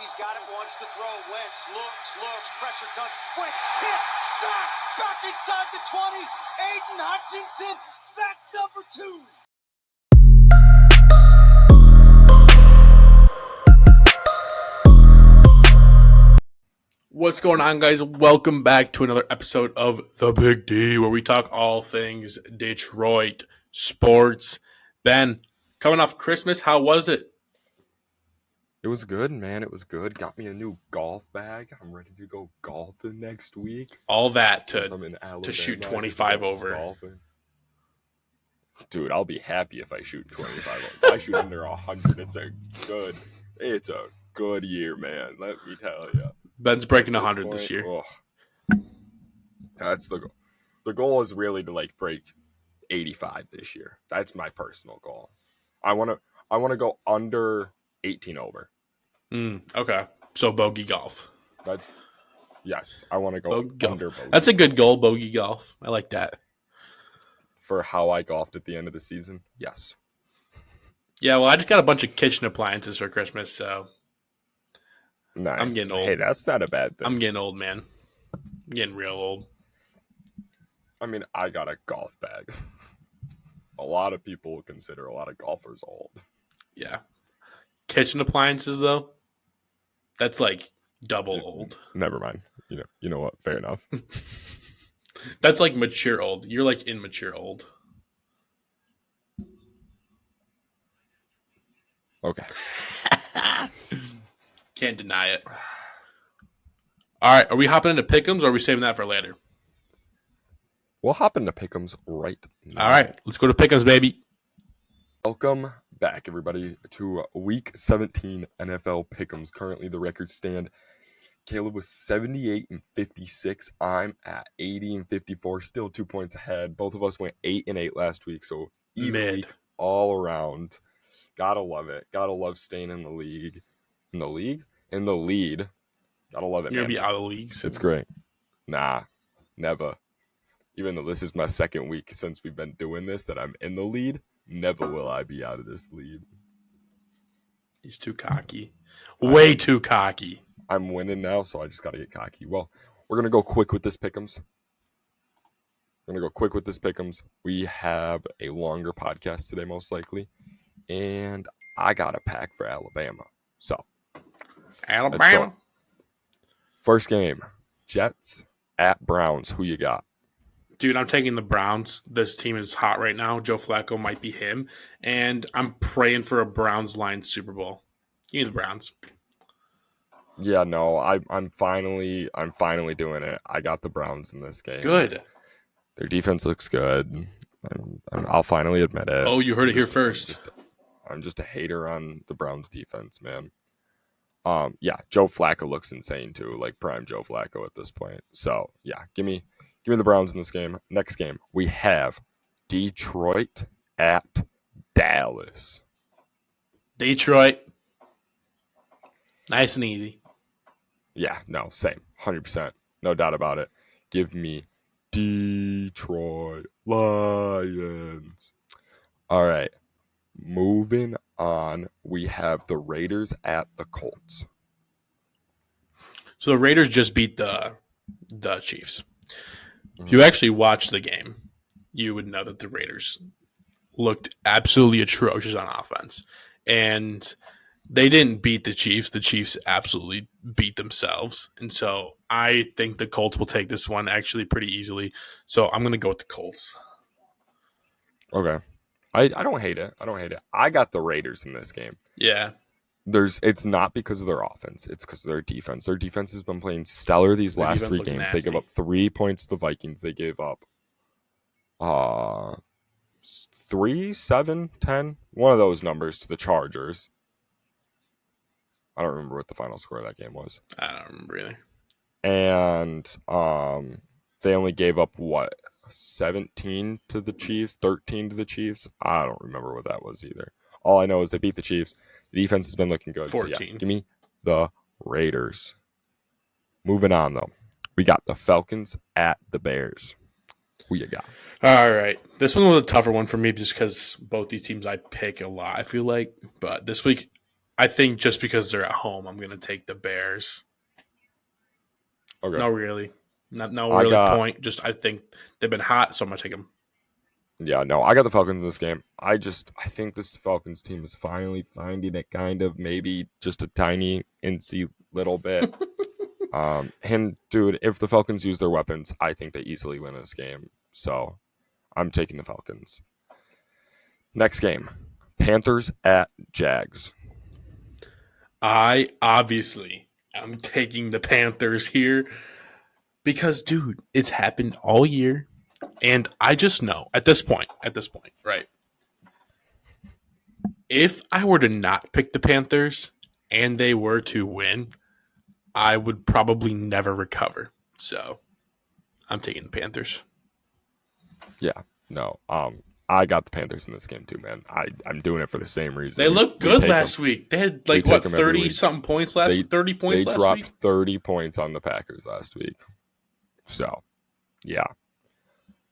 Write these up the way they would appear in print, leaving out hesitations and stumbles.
He's got it, wants to throw. Wentz looks, pressure comes. Wentz hit, sack, back inside the 20. Aiden Hutchinson, that's number 2. What's going on, guys? Welcome back to another episode of The Big D, where we talk all things Detroit sports. Ben, coming off Christmas, how was it? It was good, man. It was good. Got me a new golf bag. I'm ready to go golfing next week. All that Since I'm in Alabama, to shoot 25 over. Golfing. Dude, I'll be happy if I shoot 25 over. If I shoot under 100, it's a good year, man. Let me tell you. Ben's breaking 100 this year. That's the goal. The goal is really to break 85 this year. That's my personal goal. I want to go under 18 over. Okay. So bogey golf. Yes, I want to go under bogey. That's a good goal, bogey golf. I like that. For how I golfed at the end of the season, yes. Yeah, well, I just got a bunch of kitchen appliances for Christmas, so nice. I'm getting old. Hey, that's not a bad thing. I'm getting old, man. I'm getting real old. I mean, I got a golf bag. A lot of people would consider a lot of golfers old. Yeah. Kitchen appliances, though, that's like double old. Never mind. You know what? Fair enough. That's like mature old. You're like immature old. Okay. Can't deny it. All right. Are we hopping into pick'ems or are we saving that for later? We'll hop into pick'ems right now. All right. Let's go to pick'ems, baby. Welcome back, everybody, to Week 17 NFL pick'ems. Currently, the records stand. Caleb was 78-56. I'm at 80-54, still 2 points ahead. Both of us went 8-8 last week, so even week all around. Gotta love it. Gotta love staying in the league. In the lead. Gotta love it, You're man. gonna be out of the league soon. It's great. Nah, never. Even though this is my second week since we've been doing this that I'm in the lead, never will I be out of this lead. He's too cocky. Way too cocky. I'm winning now, so I just got to get cocky. Well, we're going to go quick with this pick'ems. We have a longer podcast today, most likely. And I got a pack for Alabama. So, Alabama. First game, Jets at Browns. Who you got? Dude, I'm taking the Browns. This team is hot right now. Joe Flacco might be him. And I'm praying for a Browns-Lions Super Bowl. Give me the Browns. Yeah, no, I'm finally doing it. I got the Browns in this game. Good. Their defense looks good. I'll finally admit it. Oh, you heard it here first. I'm just a hater on the Browns defense, man. Yeah, Joe Flacco looks insane too, like prime Joe Flacco at this point. So yeah, give me the Browns in this game. Next game, we have Detroit at Dallas. Detroit. Nice and easy. Yeah, no, same. 100%. No doubt about it. Give me Detroit Lions. All right. Moving on, we have the Raiders at the Colts. So the Raiders just beat the Chiefs. If you actually watched the game, you would know that the Raiders looked absolutely atrocious on offense. And they didn't beat the Chiefs. The Chiefs absolutely beat themselves. And so I think the Colts will take this one actually pretty easily. So I'm going to go with the Colts. Okay. I don't hate it. I got the Raiders in this game. Yeah. It's not because of their offense. It's because of their defense. Their defense has been playing stellar these last 3 games. Nasty. They gave up 3 points to the Vikings. They gave up 3, 7, 10. One of those numbers to the Chargers. I don't remember what the final score of that game was. I don't remember either. And they only gave up, 17 to the Chiefs, 13 to the Chiefs? I don't remember what that was either. All I know is they beat the Chiefs. The defense has been looking good. 14. So yeah, give me the Raiders. Moving on, though. We got the Falcons at the Bears. Who you got? All right. This one was a tougher one for me just because both these teams I pick a lot, I feel like. But this week, I think just because they're at home, I'm going to take the Bears. Okay. No, really. No I really got point. Just I think they've been hot, so I'm going to take them. Yeah, no, I got the Falcons in this game. I think this Falcons team is finally finding it, kind of, maybe just a tiny incy little bit. And dude, if the Falcons use their weapons, I think they easily win this game. So I'm taking the Falcons. Next game, Panthers at Jags. I obviously am taking the Panthers here because, dude, it's happened all year. And I just know at this point, right? If I were to not pick the Panthers and they were to win, I would probably never recover. So I'm taking the Panthers. Yeah, no, I got the Panthers in this game too, man. I'm doing it for the same reason. They looked good take last them. week. They had We like take what them every 30 week. something points last week. 30 points They last dropped week. 30 points on the Packers last week. So, yeah.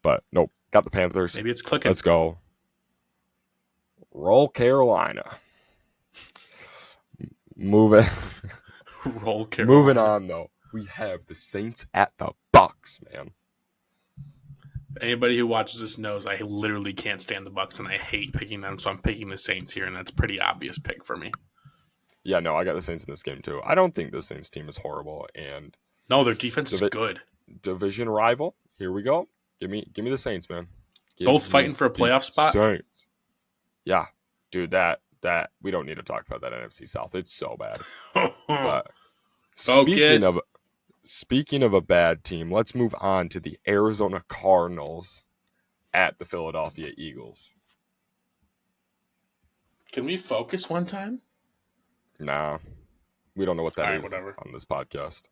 But nope, got the Panthers. Maybe it's clicking. Let's go. Roll Carolina. Moving Roll Carolina. Moving on though. We have the Saints at the Bucks, man. Anybody who watches this knows I literally can't stand the Bucks and I hate picking them, so I'm picking the Saints here, and that's a pretty obvious pick for me. Yeah, no, I got the Saints in this game too. I don't think the Saints team is horrible, and No, their defense is good. Division rival. Here we go. Give me the Saints, man. Both fighting for a playoff spot. Saints. Yeah, dude, that we don't need to talk about that NFC South. It's so bad. But speaking of a bad team, let's move on to the Arizona Cardinals at the Philadelphia Eagles. Can we focus one time? Nah, we don't know what that is whatever. on this podcast.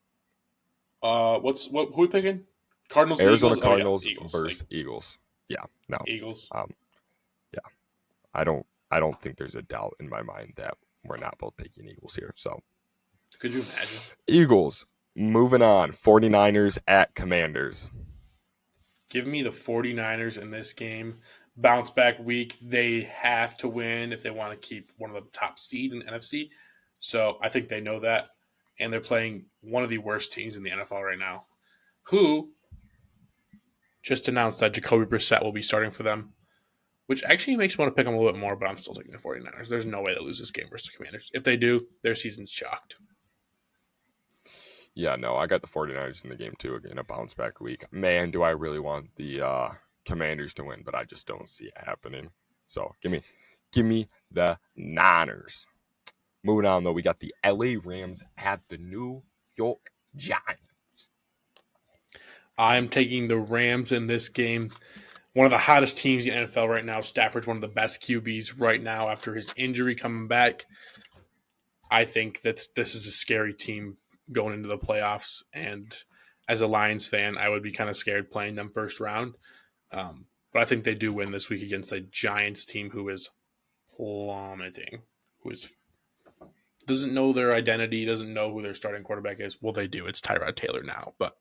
Who are we picking? Cardinals. Arizona Eagles? Cardinals Eagles. versus Eagles. Yeah, no. Eagles. Yeah, I don't think there's a doubt in my mind that we're not both taking Eagles here. So, could you imagine? Eagles. Moving on. 49ers at Commanders. Give me the 49ers in this game. Bounce back week. They have to win if they want to keep one of the top seeds in the NFC. So I think they know that. And they're playing one of the worst teams in the NFL right now, who just announced that Jacoby Brissett will be starting for them, which actually makes me want to pick them a little bit more, but I'm still taking the 49ers. There's no way they lose this game versus the Commanders. If they do, their season's chalked. Yeah, no, I got the 49ers in the game too. Again, a bounce back week. Man, do I really want the Commanders to win, but I just don't see it happening. So give me the Niners. Moving on though, we got the LA Rams at the New York Giants. I'm taking the Rams in this game. One of the hottest teams in the NFL right now. Stafford's one of the best QBs right now after his injury coming back. I think that this is a scary team going into the playoffs, and as a Lions fan, I would be kind of scared playing them first round. But I think they do win this week against a Giants team who is plummeting, doesn't know their identity, doesn't know who their starting quarterback is. Well, they do. It's Tyrod Taylor now, but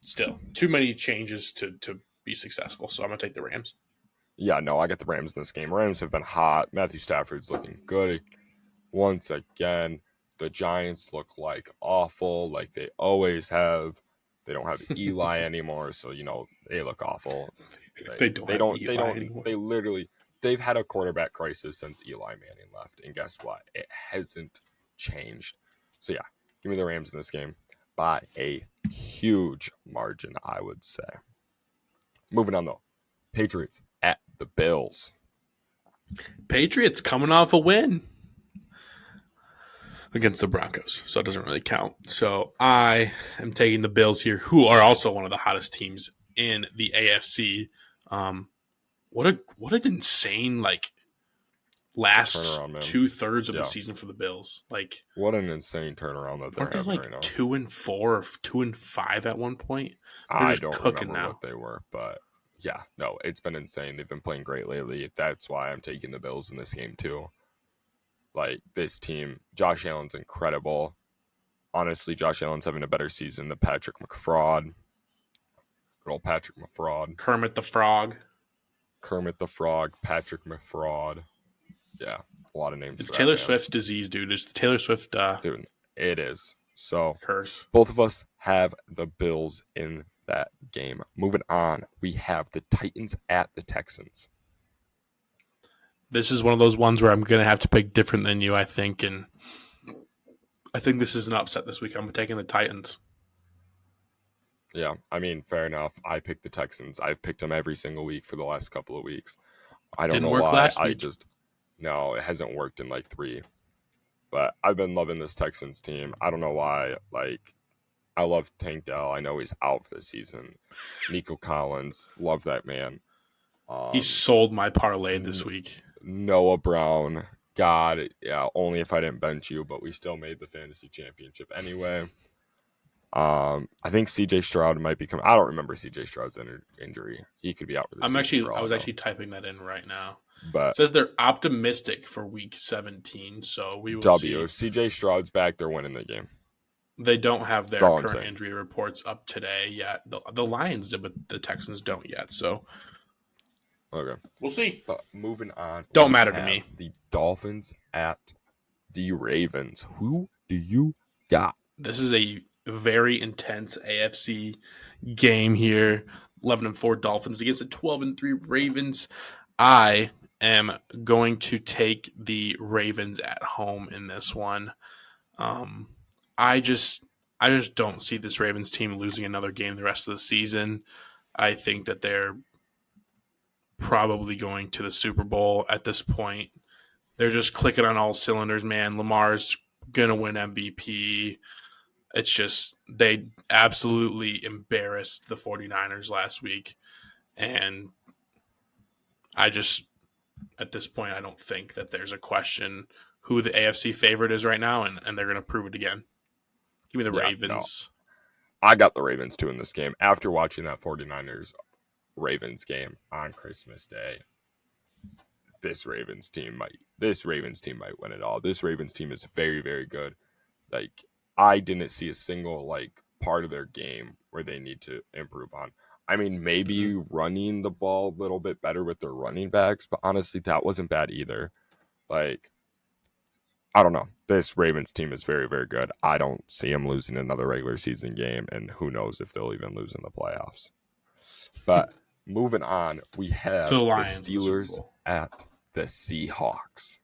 still, too many changes to be successful. So I'm going to take the Rams. Yeah, no, I got the Rams in this game. Rams have been hot. Matthew Stafford's looking good once again. The Giants look like awful, like they always have. They don't have Eli anymore, so they look awful. They don't anymore. They literally they've had a quarterback crisis since Eli Manning left, and guess what? It hasn't changed. So yeah, give me the Rams in this game by a huge margin, I would say. Moving on though, Patriots at the Bills. Patriots coming off a win against the Broncos, so it doesn't really count. So I am taking the Bills here, who are also one of the hottest teams in the AFC. What an insane last 2/3 of the season for the Bills. What an insane turnaround that they're having right now. 2-4 or 2-5 at one point. I don't remember what they were, but yeah, no, it's been insane. They've been playing great lately. That's why I'm taking the Bills in this game too. This team, Josh Allen's incredible. Honestly, Josh Allen's having a better season than Patrick McFraud. Good old Patrick McFraud. Kermit the Frog, Patrick McFraud. Yeah, a lot of names It's for Taylor that, man. Swift's disease, dude. It's the Taylor Swift Dude, it is. So curse. both of us have the Bills in that game. Moving on, we have the Titans at the Texans. This is one of those ones where I'm going to have to pick different than you, I think. And I think this is an upset this week. I'm taking the Titans. Yeah, I mean, fair enough. I picked the Texans. I've picked them every single week for the last couple of weeks. I don't Didn't know work why. last week. No, it hasn't worked in like 3. But I've been loving this Texans team. I don't know why. Like, I love Tank Dell. I know he's out for the season. Nico Collins, love that man. He sold my parlay this week. Noah Brown, God, yeah, only if I didn't bench you, but we still made the fantasy championship anyway. I think CJ Stroud might be coming. I don't remember CJ Stroud's injury. He could be out for the season. I was actually typing that in right now. But it says they're optimistic for week 17, so we will W. see. If CJ Stroud's back, they're winning the game. They don't have their That's all I'm current saying. injury reports up today yet. The Lions did, but the Texans don't yet. So Okay. we'll see. But moving on. Don't we matter to have me. The Dolphins at the Ravens. Who do you got? This is a very intense AFC game here. 11-4 Dolphins against the 12-3 Ravens. I am going to take the Ravens at home in this one. I just don't see this Ravens team losing another game the rest of the season. I think that they're probably going to the Super Bowl at this point. They're just clicking on all cylinders, man. Lamar's going to win MVP. It's just they absolutely embarrassed the 49ers last week. And I just, at this point, I don't think that there's a question who the AFC favorite is right now, and they're going to prove it again. Give me the Ravens. No. I got the Ravens too in this game. After watching that 49ers Ravens game on Christmas Day, this Ravens team might win it all. This Ravens team is very, very good. Like, I didn't see a single part of their game where they need to improve on. I mean, maybe running the ball a little bit better with their running backs, but honestly, that wasn't bad either. Like, I don't know. This Ravens team is very, very good. I don't see them losing another regular season game, and who knows if they'll even lose in the playoffs. But moving on, we have the Steelers at the Seahawks.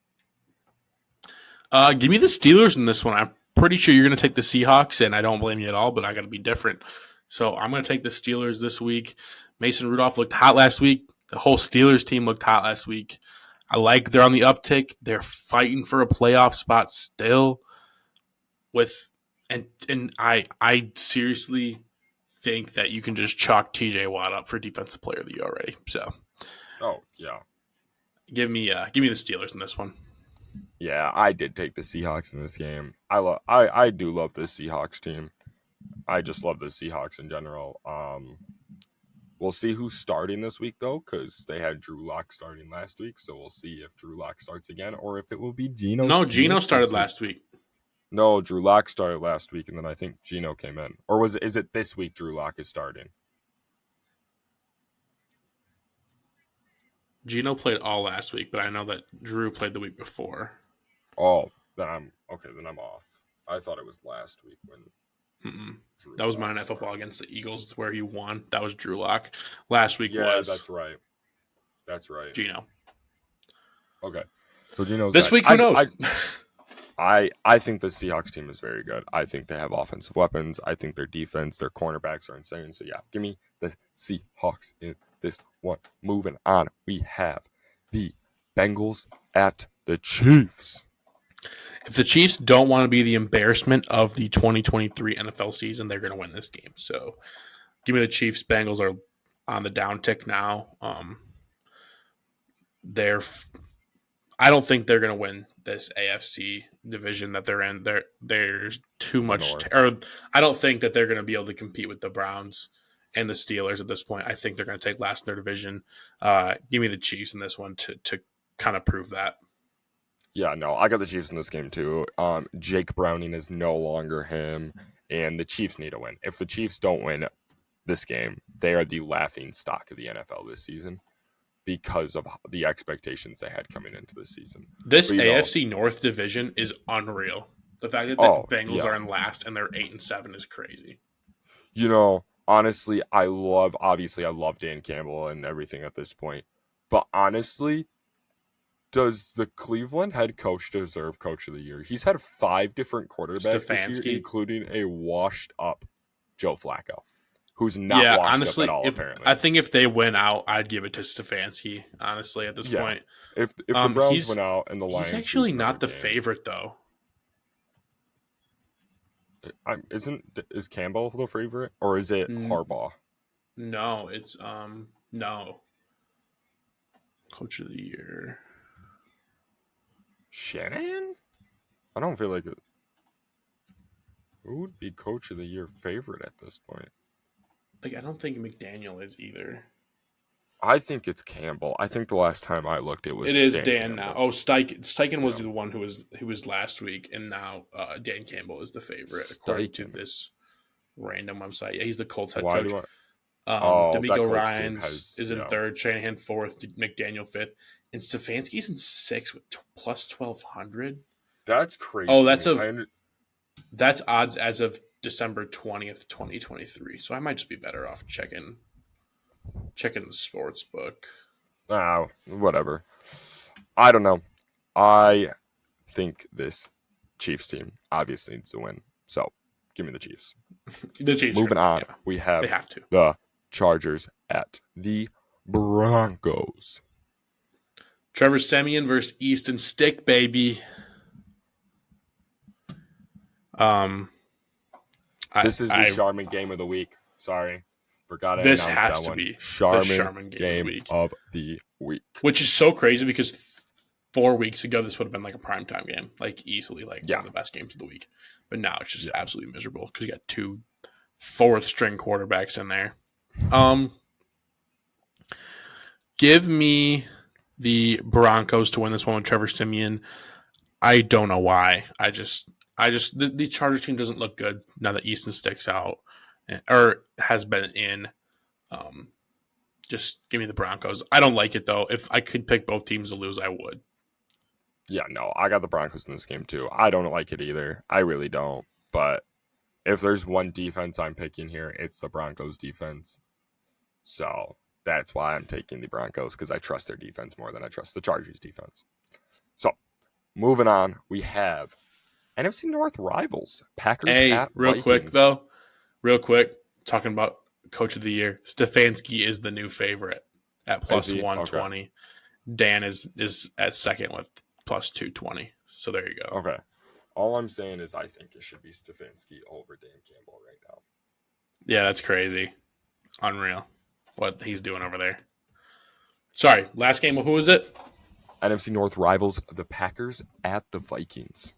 Give me the Steelers in this one. I'm pretty sure you're going to take the Seahawks, and I don't blame you at all, but I got to be different. So I'm going to take the Steelers this week. Mason Rudolph looked hot last week. The whole Steelers team looked hot last week. I like they're on the uptick. They're fighting for a playoff spot still. And I seriously think that you can just chalk TJ Watt up for Defensive Player of the Year already. So, oh yeah, give me the Steelers in this one. Yeah, I did take the Seahawks in this game. I do love this Seahawks team. I just love the Seahawks in general. We'll see who's starting this week though, because they had Drew Lock starting last week. So we'll see if Drew Lock starts again or if it will be Geno. No, Geno started last week. No, Drew Lock started last week, and then I think Geno came in. Or is it this week Drew Lock is starting? Geno played all last week, but I know that Drew played the week before. Oh, then I'm off. I thought it was last week when Drew that was Monday Night Football against the Eagles where he won. That was Drew Lock. Last week was That's right. Geno. Okay. So Geno's this week, who knows? I think the Seahawks team is very good. I think they have offensive weapons. I think their defense, their cornerbacks are insane. So yeah, give me the Seahawks in this one. Moving on, we have the Bengals at the Chiefs. If the Chiefs don't want to be the embarrassment of the 2023 NFL season, they're going to win this game. So give me the Chiefs. Bengals are on the downtick now. I don't think they're going to win this AFC division that they're in. There's too much, I don't think that they're going to be able to compete with the Browns and the Steelers at this point. I think they're going to take last in their division. Give me the Chiefs in this one to kind of prove that. Yeah, no, I got the Chiefs in this game too. Jake Browning is no longer him, and the Chiefs need a win. If the Chiefs don't win this game, they are the laughing stock of the NFL this season. because of the expectations they had coming into the season. This But, AFC North division is unreal. The fact that the Bengals are in last and they're 8-7 is crazy. Honestly, I love Dan Campbell and everything at this point. But honestly, does the Cleveland head coach deserve Coach of the Year? He's had 5 different quarterbacks this year, including a washed-up Joe Flacco, who's not washed up at all, apparently. I think if they win out, I'd give it to Stefanski, honestly, at this point. If the Browns win out and the Lions he's actually not the game, favorite, though. Is Campbell the favorite, or is it Harbaugh? No, it's no. Coach of the Year. Shanahan? I don't feel like it. Who would be Coach of the Year favorite at this point? Like, I don't think McDaniel is either. I think it's Campbell. I think the last time I looked, it is Dan Campbell. Now. Oh, Steichen was the one who was last week, and now Dan Campbell is the favorite according to this random website. Yeah, he's the Colts head coach. D'Amico Ryans is in third, Shanahan fourth, McDaniel fifth, and Stefanski's in sixth with plus 1,200. That's crazy. Oh, that's odds as of December 20th, 2023. So I might just be better off checking the sports book. Whatever. I don't know. I think this Chiefs team obviously needs to win. So give me the Chiefs. The Chiefs. Moving on, we have the Chargers at the Broncos. Trevor Siemian versus Easton Stick, baby. This is the Charmin game of the week. Sorry. Forgot to this announce has that to one. be Charmin game of the week. Which is so crazy because 4 weeks ago, this would have been like a primetime game. Like, easily, one of the best games of the week. But now it's just absolutely miserable because you got 2 fourth-string quarterbacks in there. Give me the Broncos to win this one with Trevor Siemian. I don't know why. The Chargers team doesn't look good now that Easton sticks out or has been in. Just give me the Broncos. I don't like it, though. If I could pick both teams to lose, I would. Yeah, no, I got the Broncos in this game, too. I don't like it either. I really don't. But if there's one defense I'm picking here, it's the Broncos defense. So that's why I'm taking the Broncos, because I trust their defense more than I trust the Chargers defense. So moving on, we have NFC North rivals. Packers at Vikings. Real quick, talking about Coach of the Year. Stefanski is the new favorite at plus 120. Okay. Dan is at second with plus 220. So there you go. Okay. All I'm saying is I think it should be Stefanski over Dan Campbell right now. Yeah, that's crazy. Unreal what he's doing over there. Sorry, last game, who was it? NFC North rivals, the Packers at the Vikings.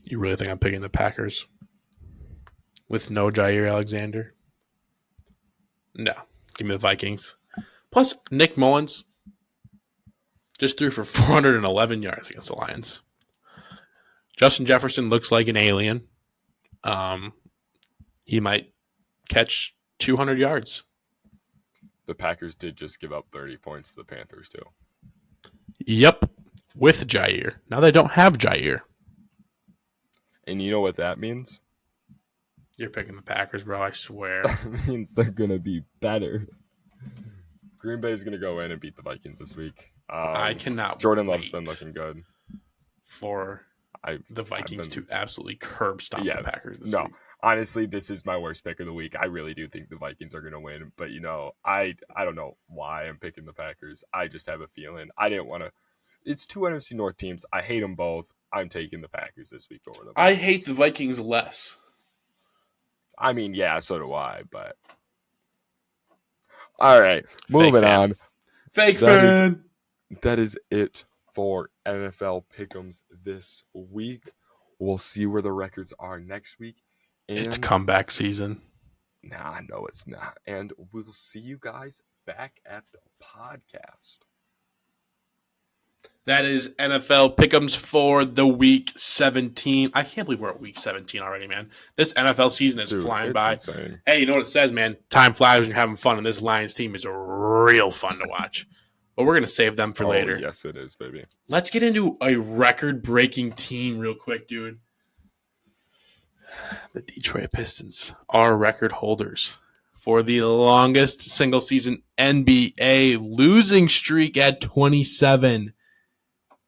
You really think I'm picking the Packers? With no Jair Alexander? No. Give me the Vikings. Plus, Nick Mullins just threw for 411 yards against the Lions. Justin Jefferson looks like an alien. He might catch 200 yards. The Packers did just give up 30 points to the Panthers, too. Yep. With Jair. Now they don't have Jair. And you know what that means? You're picking the Packers, bro, I swear. That means they're going to be better. Green Bay is going to go in and beat the Vikings this week. I cannot Jordan Love's been looking good. For the Vikings to absolutely curb stomp the Packers this week. Honestly, this is my worst pick of the week. I really do think the Vikings are going to win. But, I don't know why I'm picking the Packers. I just have a feeling. I didn't want to. It's 2 NFC North teams. I hate them both. I'm taking the Packers this week over them. I hate the Vikings less. I mean, yeah, so do I. But all right, moving on. Fake fan. That is it for NFL Pick'ems this week. We'll see where the records are next week. And it's comeback season. Nah, no, it's not. And we'll see you guys back at the podcast. That is NFL Pick'ems for the Week 17. I can't believe we're at Week 17 already, man. This NFL season is flying by. Insane. Hey, you know what it says, man? Time flies when you're having fun, and this Lions team is real fun to watch. But we're going to save them for later. Yes, it is, baby. Let's get into a record-breaking team real quick, dude. The Detroit Pistons are record holders for the longest single-season NBA losing streak at 27.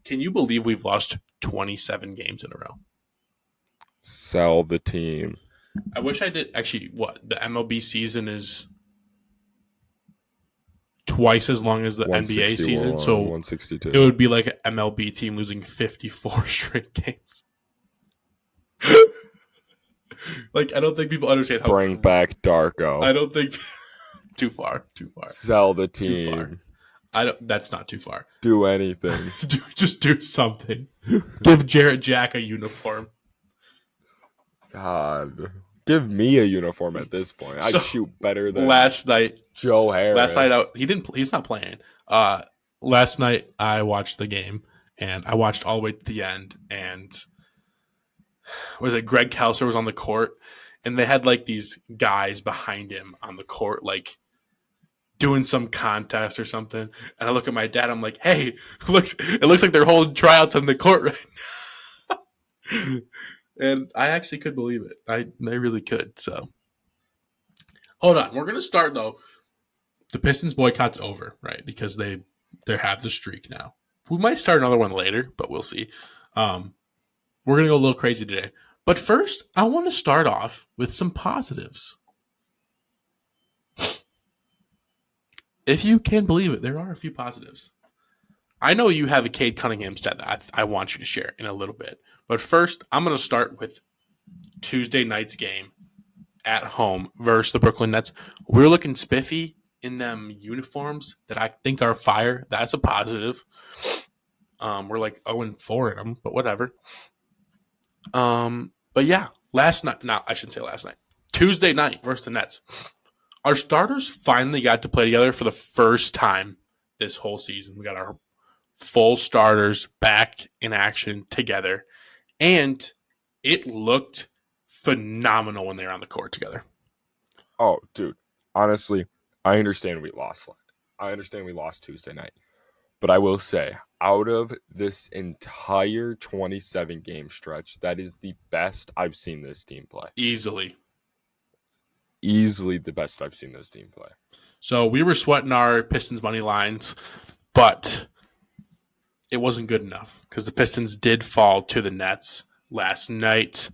Can you believe we've lost 27 games in a row? Sell the team. I wish I did. Actually, what? The MLB season is twice as long as the NBA season. So 162. It would be like an MLB team losing 54 straight games. Like, I don't think people understand how. Bring back Darko. I don't think. Too far. Sell the team. That's not too far. Do anything. Just do something. Give Jarrett Jack a uniform. God. Give me a uniform at this point. I'd shoot better than last night. Joe Harris. Last night he's not playing. Last night I watched the game and I watched all the way to the end, and Greg Kelser was on the court, and they had like these guys behind him on the court, like doing some contest or something. And I look at my dad, I'm like, hey, it looks like they're holding tryouts on the court right now. And I actually could believe it. They really could. So hold on. We're gonna start though. The Pistons boycott's over, right? Because they have the streak now. We might start another one later, but we'll see. We're gonna go a little crazy today. But first, I want to start off with some positives. If you can believe it, there are a few positives. I know you have a Cade Cunningham stat that I want you to share in a little bit. But first, I'm going to start with Tuesday night's game at home versus the Brooklyn Nets. We're looking spiffy in them uniforms that I think are fire. That's a positive. We're like 0-4 in them, but whatever. But yeah, last night. No, I shouldn't say last night. Tuesday night versus the Nets. Our starters finally got to play together for the first time this whole season. We got our full starters back in action together. And it looked phenomenal when they were on the court together. Oh, dude. Honestly, I understand we lost. I understand we lost Tuesday night. But I will say, out of this entire 27-game stretch, that is the best I've seen this team play. Easily the best I've seen this team play. So we were sweating our Pistons money lines, but it wasn't good enough because the Pistons did fall to the Nets last night.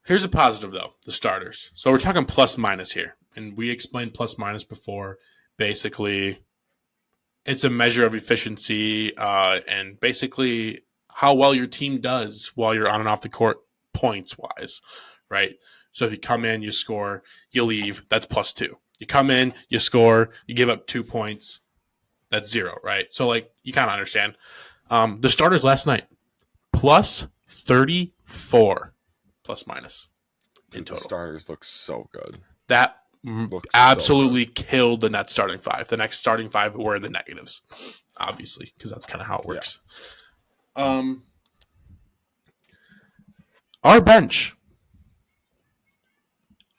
Here's a positive, though, the starters. So we're talking plus-minus here, and we explained plus-minus before. Basically, it's a measure of efficiency and basically how well your team does while you're on and off the court points-wise, right? So if you come in, you score, you leave, that's +2. You come in, you score, you give up 2 points, that's 0, right? So, like, you kind of understand. The starters last night, +34, plus-minus, in total. The starters look so good. That absolutely killed the Nets starting five. The next starting five were the negatives, obviously, because that's kind of how it works. Yeah. Our bench,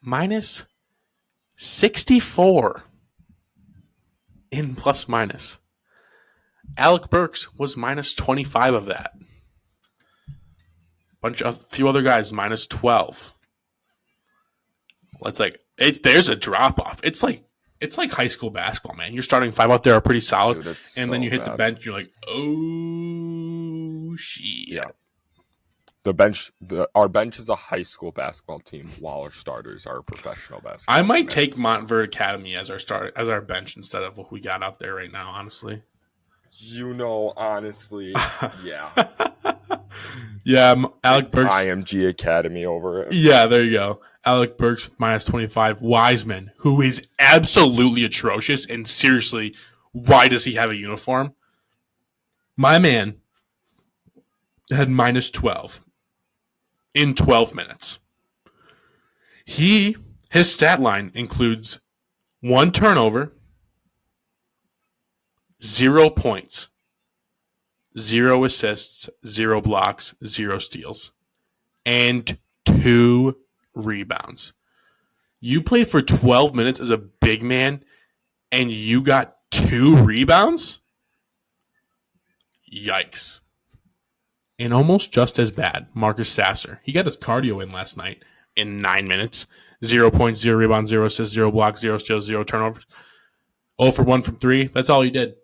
-64 in plus-minus. Alec Burks was -25 of that. A few other guys -12. There's a drop off. It's like high school basketball, man. Your starting five out there are pretty solid, dude, then you hit the bench, and you're like, oh shit. Yeah. Our bench is a high school basketball team, while our starters are professional basketball. I might take Montverde Academy as our bench instead of what we got out there right now. Honestly, honestly, yeah. Yeah, Alec Burks. IMG Academy over it. Yeah, there you go. Alec Burks with -25. Wiseman, who is absolutely atrocious, and seriously, why does he have a uniform? My man had -12 in 12 minutes. His stat line includes 1 turnover, 0 points, 0 assists, 0 blocks, 0 steals, and 2 rebounds. You played for 12 minutes as a big man, and you got 2 rebounds? Yikes. And almost just as bad, Marcus Sasser. He got his cardio in last night in 9 minutes. 0 points, 0 rebounds, 0 assists, 0 blocks, 0 steals, 0 turnovers. 0 for 1 from 3. That's all he did.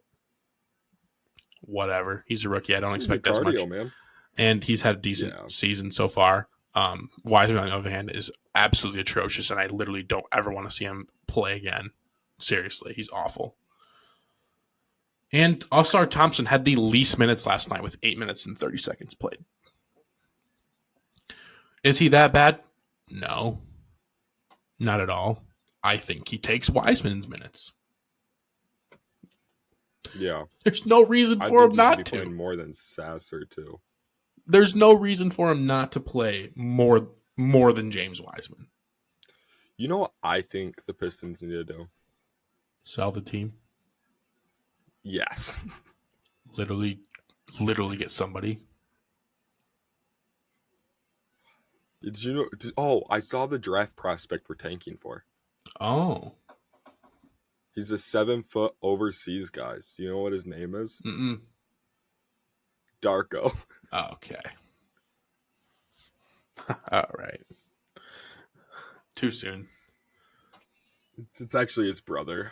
Whatever. He's a rookie. I don't expect as much. Man. And he's had a decent season so far. Wiseman, on the other hand, is absolutely atrocious, and I literally don't ever want to see him play again. Seriously, he's awful. And Ausar Thompson had the least minutes last night with 8 minutes and 30 seconds played. Is he that bad? No. Not at all. I think he takes Wiseman's minutes. Yeah. There's no reason for him not to. Playing more than Sasser, too. There's no reason for him not to play more than James Wiseman. You know what I think the Pistons need to do? Sell the team. Yes. Literally get somebody. Did you know? I saw the draft prospect we're tanking for. Oh. He's a 7-foot overseas guy. Do you know what his name is? Mm-mm. Darko. Okay. All right. Too soon. It's actually his brother.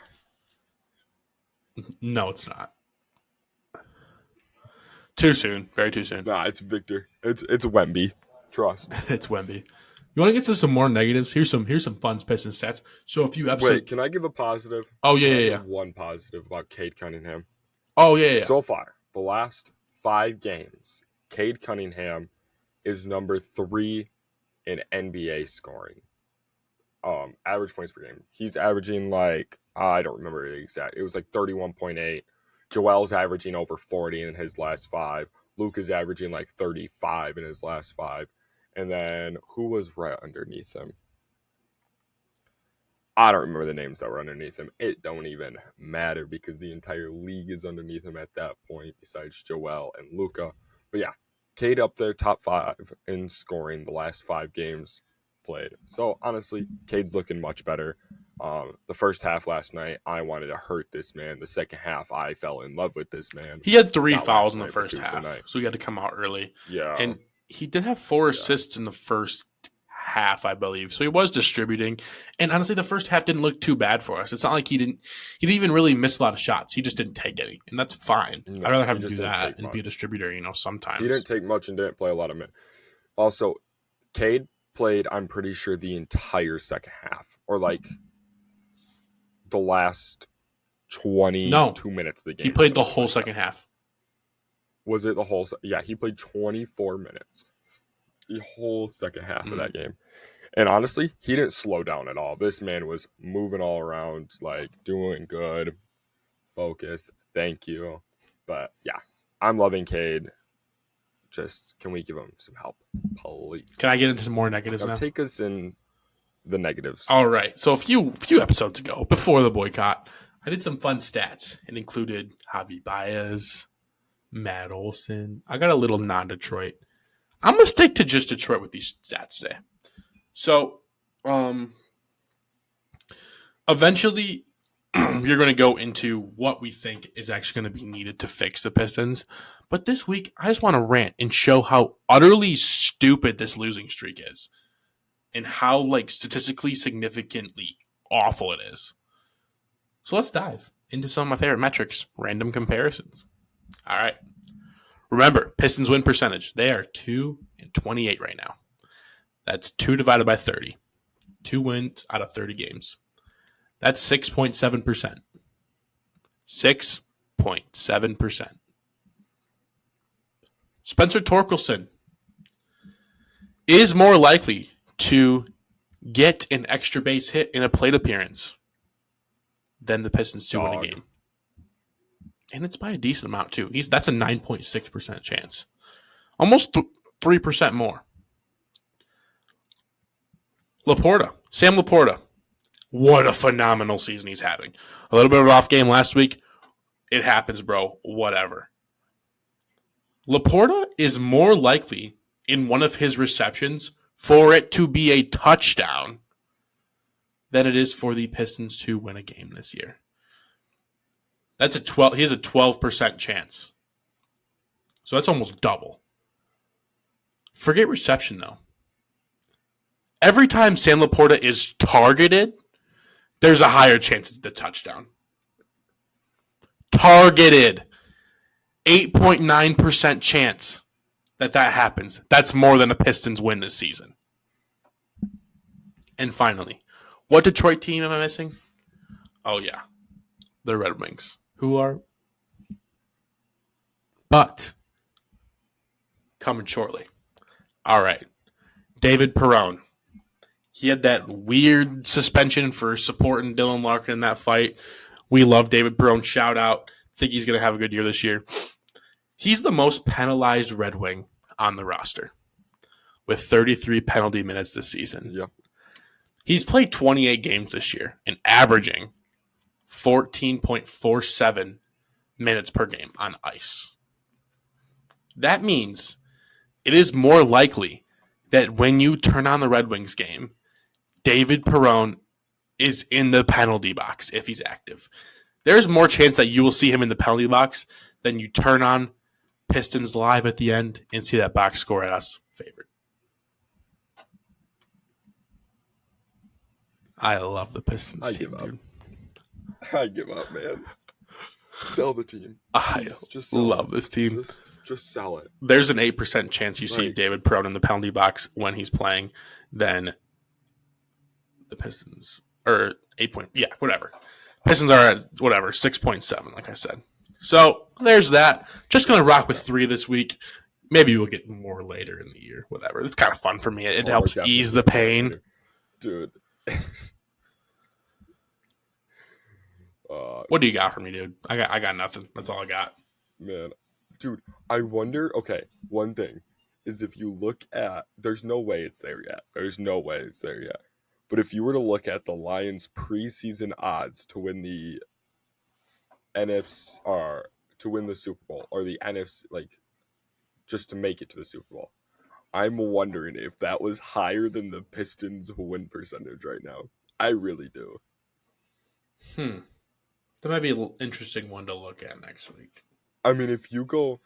No, it's not. Too soon. Very too soon. Nah, it's Victor. It's Wemby. Trust. It's Wemby. You want to get to some more negatives? Here's some fun Pistons stats. So a few episodes. Wait, can I give a positive? Oh yeah. One positive about Cade Cunningham. Oh yeah. So far, the last 5 games, Cade Cunningham is number 3 in NBA scoring. Average points per game. He's averaging I don't remember the exact. It was 31.8. Joel's averaging over 40 in his last 5. Luke is averaging 35 in his last 5. And then who was right underneath him? I don't remember the names that were underneath him. It don't even matter because the entire league is underneath him at that point besides Joel and Luka. But yeah, Cade up there, top 5 in scoring the last 5 games played. So honestly, Cade's looking much better. The first half last night, I wanted to hurt this man. The second half, I fell in love with this man. He had 3 fouls in the first half, so he had to come out early. Yeah. And he did have 4 assists in the first half, I believe. So he was distributing. And honestly, the first half didn't look too bad for us. It's not like he didn't even really miss a lot of shots. He just didn't take any. And that's fine. No, I'd rather have him do that and be a distributor, sometimes. He didn't take much and didn't play a lot of minutes. Also, Cade played, I'm pretty sure, the entire second half. Or the last 22 minutes of the game. He played the whole second half. Was it the whole? Yeah, he played 24 minutes. The whole second half of that game. And honestly, he didn't slow down at all. This man was moving all around, doing good. Focus. Thank you. But yeah, I'm loving Cade. Just, can we give him some help, please? Can I get into some more negatives now? Take us in the negatives. All right. So a few episodes ago, before the boycott, I did some fun stats. It included Javi Baez, Matt Olson. I got a little non-Detroit. I'm going to stick to just Detroit with these stats today. So, eventually, you're going to go into what we think is actually going to be needed to fix the Pistons. But this week, I just want to rant and show how utterly stupid this losing streak is. And how, statistically significantly awful it is. So let's dive into some of my favorite metrics, random comparisons. All right. Remember, Pistons win percentage. They are 2-28 right now. That's 2 divided by 30. 2 wins out of 30 games. That's 6.7%. 6.7%. Spencer Torkelson is more likely to get an extra base hit in a plate appearance than the Pistons to win a game. And it's by a decent amount, too. That's a 9.6% chance. Almost 3% more. Sam Laporta. What a phenomenal season he's having. A little bit of an off game last week. It happens, bro. Whatever. Laporta is more likely in one of his receptions for it to be a touchdown than it is for the Pistons to win a game this year. That's a 12. He has a 12% chance. So that's almost double. Forget reception, though. Every time Sam Laporta is targeted, there's a higher chance it's the touchdown. Targeted. 8.9% chance that happens. That's more than a Pistons win this season. And finally, what Detroit team am I missing? Oh, yeah. The Red Wings, who are but coming shortly. All right. David Perron. He had that weird suspension for supporting Dylan Larkin in that fight. We love David Perron. Shout out. Think he's going to have a good year this year. He's the most penalized Red Wing on the roster with 33 penalty minutes this season. Yep. He's played 28 games this year and averaging 14.47 minutes per game on ice. That means it is more likely that when you turn on the Red Wings game, David Perron is in the penalty box if he's active. There's more chance that you will see him in the penalty box than you turn on Pistons live at the end and see that box score at us favored. I love the Pistons team, dude. I give up, man. Sell the team. I love this team. Just sell it. There's an 8% chance you see David Perron in the penalty box when he's playing than the Pistons. Or 8 point. Yeah, whatever. Pistons are at, 6.7, like I said. So, there's that. Just going to rock with 3 this week. Maybe we'll get more later in the year. Whatever. It's kind of fun for me. It helps ease the pain. Dude. What do you got for me, dude? I got nothing. That's all I got. Man. Dude, I wonder, okay, one thing is if you look at, there's no way it's there yet. But if you were to look at the Lions' preseason odds to win the NFC, or to win the Super Bowl, or the NFC, like, just to make it to the Super Bowl, I'm wondering if that was higher than the Pistons' win percentage right now. I really do. That might be an interesting one to look at next week. I mean, if you go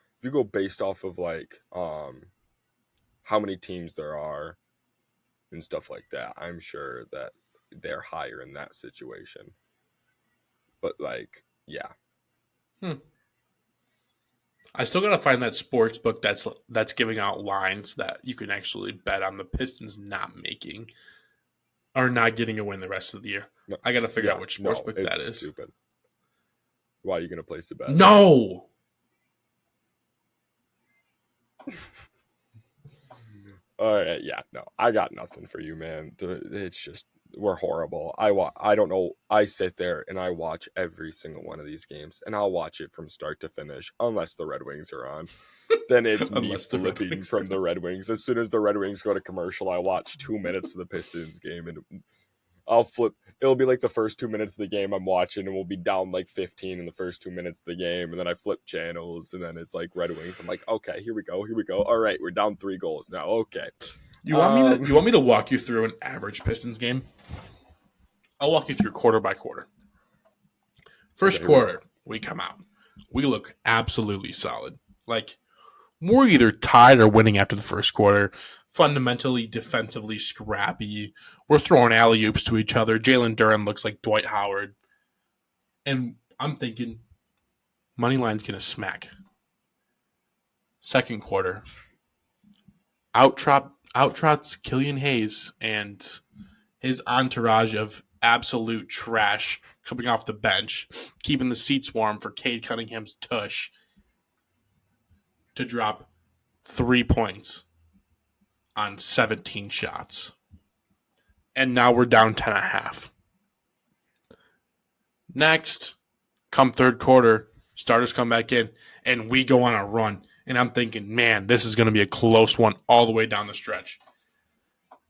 based off of like how many teams there are and stuff like that, I'm sure that they're higher in that situation. But like, yeah. I still gotta find that sports book that's giving out lines that you can actually bet on the Pistons not making or not getting a win the rest of the year. No, I gotta figure out which sports book that is. Stupid. Why are you gonna place a bet? No. All right, yeah, no, I got nothing for you, man. It's just, we're horrible. I don't know. I sit there and I watch every single one of these games, and I'll watch it from start to finish, unless the Red Wings are on. Then it's me flipping from the Red Wings. As soon as the Red Wings go to commercial, I watch 2 minutes of the Pistons game, and I'll flip. It'll be like the first 2 minutes of the game I'm watching, and we'll be down like 15 in the first 2 minutes of the game, and then I flip channels, and then it's like Red Wings. I'm like, okay, here we go. All right, we're down 3 goals now. Okay. You want me to walk you through an average Pistons game? I'll walk you through quarter by quarter. First quarter, we come out. We look absolutely solid. Like, we're either tied or winning after the first quarter. Fundamentally, defensively scrappy. We're throwing alley-oops to each other. Jalen Duren looks like Dwight Howard. And I'm thinking, Moneyline's going to smack. Second quarter, outtrots Killian Hayes and his entourage of absolute trash coming off the bench, keeping the seats warm for Cade Cunningham's tush to drop 3 points on 17 shots. And now we're down 10.5. Next, come third quarter, starters come back in, and we go on a run. And I'm thinking, man, this is going to be a close one all the way down the stretch.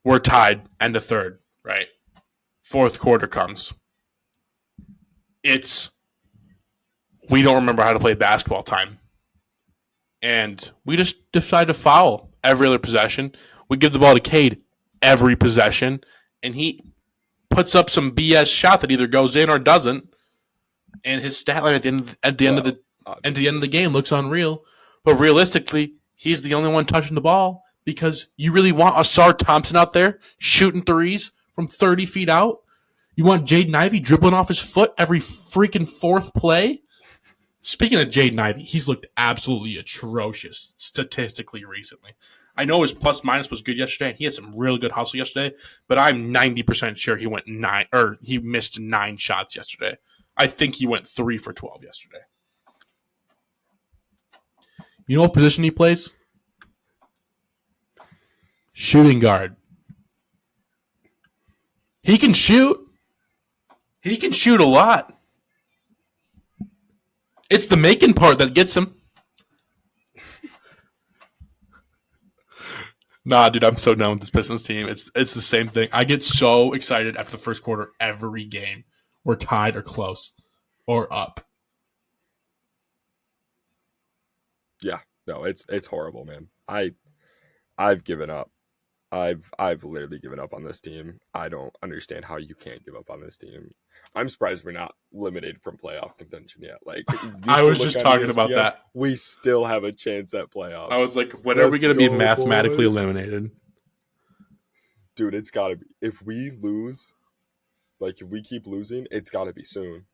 We're tied, end of third, right? Fourth quarter comes. We don't remember how to play basketball time. And we just decide to foul every other possession. We give the ball to Cade every possession, and he puts up some BS shot that either goes in or doesn't. And his stat line at the end of the game looks unreal. But realistically, he's the only one touching the ball because you really want Asar Thompson out there shooting threes from 30 feet out. You want Jaden Ivey dribbling off his foot every freaking fourth play. Speaking of Jaden Ivey, he's looked absolutely atrocious statistically recently. I know his plus minus was good yesterday, and he had some really good hustle yesterday. But I'm 90% sure he missed 9 shots yesterday. I think he went 3 for 12 yesterday. You know what position he plays? Shooting guard. He can shoot. He can shoot a lot. It's the making part that gets him. Nah, dude, I'm so done with this Pistons team. It's the same thing. I get so excited after the first quarter every game. We're tied or close or up. Yeah, no, it's horrible, man. I've given up. I've literally given up on this team. I don't understand how you can't give up on this team. I'm surprised we're not eliminated from playoff contention yet. Like I was just talking about that. We still have a chance at playoffs. I was like, when are we going to be mathematically eliminated? Dude, it's got to be. If we lose, like if we keep losing, it's got to be soon.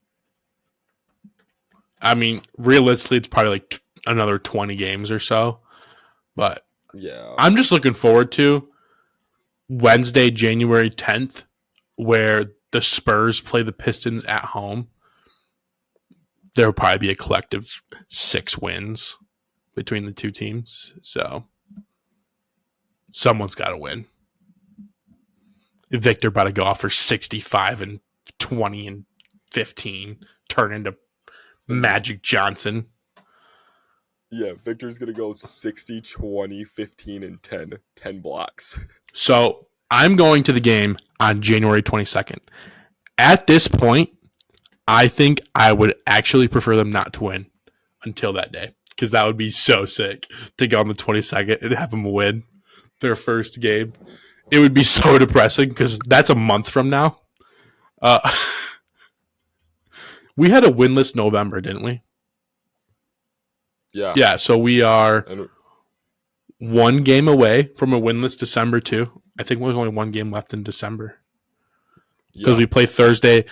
I mean, realistically, it's probably like another 20 games or so. But yeah, I'm just looking forward to Wednesday, January 10th, where the Spurs play the Pistons at home. There will probably be a collective 6 wins between the two teams. So someone's got to win. Victor about to go off for 65 and 20 and 15, turn into Magic Johnson. Yeah, Victor's going to go 60, 20, 15, and 10. 10 blocks. So I'm going to the game on January 22nd. At this point, I think I would actually prefer them not to win until that day, because that would be so sick to go on the 22nd and have them win their first game. It would be so depressing because that's a month from now. We had a winless November, didn't we? Yeah. Yeah, so we are 1 game away from a winless December too. I think there's only 1 game left in December. Because we play Thursday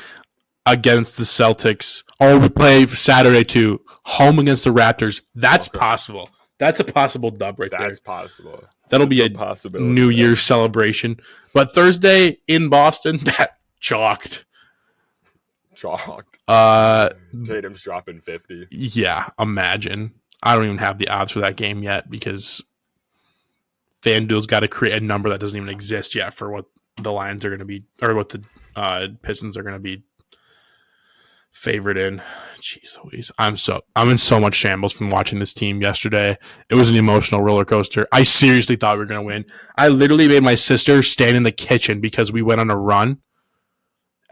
against the Celtics. Or we play Saturday too. Home against the Raptors. That's possible. That's a possible dub right there. That's possible. That'll be a possibility. New Year's celebration. But Thursday in Boston, that chalked. Tatum's dropping 50. Yeah, imagine. I don't even have the odds for that game yet because FanDuel's got to create a number that doesn't even exist yet for what the Lions are going to be, or what the Pistons are going to be favored in. Jeez Louise. I'm in so much shambles from watching this team yesterday. It was an emotional roller coaster. I seriously thought we were going to win. I literally made my sister stand in the kitchen because we went on a run.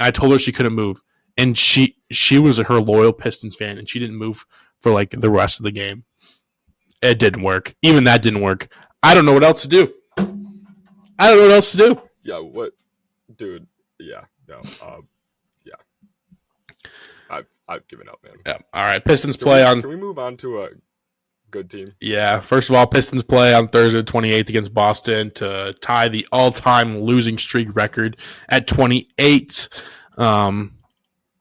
I told her she couldn't move. And she was her loyal Pistons fan, and she didn't move for like the rest of the game. It didn't work. Even that didn't work. I don't know what else to do. Yeah, what? Dude, yeah, no, yeah. I've given up, man. Yeah. All right, Pistons play on... Can we move on to a good team? Yeah, first of all, Pistons play on Thursday, 28th against Boston to tie the all-time losing streak record at 28.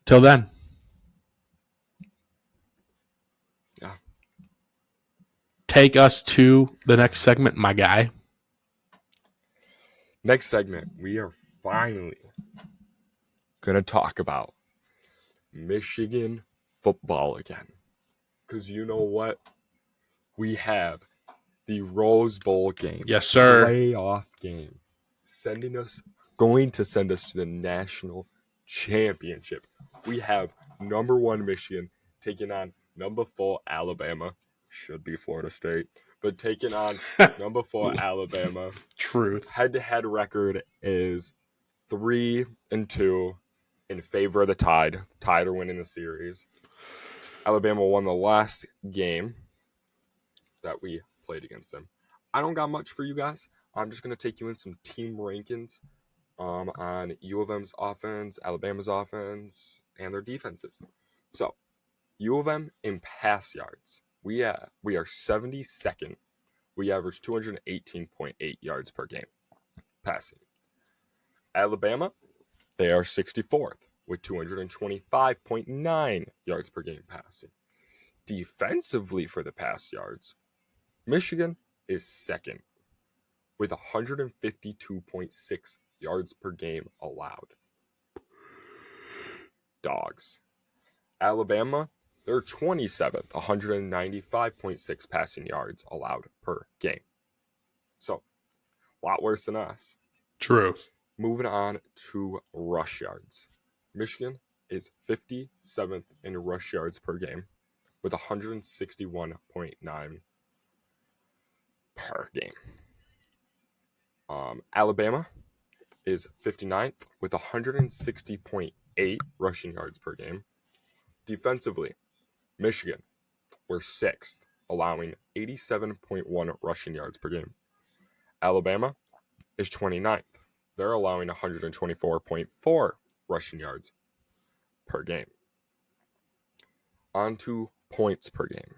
Till then. Yeah. Take us to the next segment, my guy. Next segment, we are finally going to talk about Michigan football again. Because you know what? We have the Rose Bowl game. Yes, sir. Playoff game. Going to send us to the national championship. We have number 1 Michigan taking on number 4 Alabama. Should be Florida State. But taking on number 4 Alabama. Truth. Head-to-head record is 3-2 in favor of the Tide. Tide are winning the series. Alabama won the last game. that we played against them. I don't got much for you guys. I'm just going to take you in some team rankings on U of M's offense, Alabama's offense, and their defenses. So, U of M in pass yards, we are 72nd. We average 218.8 yards per game passing. Alabama, they are 64th with 225.9 yards per game passing. Defensively for the pass yards, Michigan is second with 152.6 yards per game allowed. Dogs. Alabama, they're 27th, 195.6 passing yards allowed per game. So, a lot worse than us. True. Moving on to rush yards. Michigan is 57th in rush yards per game with 161.9 per game. Alabama is 59th with 160.8 rushing yards per game. Defensively, Michigan, we're 6th, allowing 87.1 rushing yards per game. Alabama is 29th. They're allowing 124.4 rushing yards per game. On to points per game.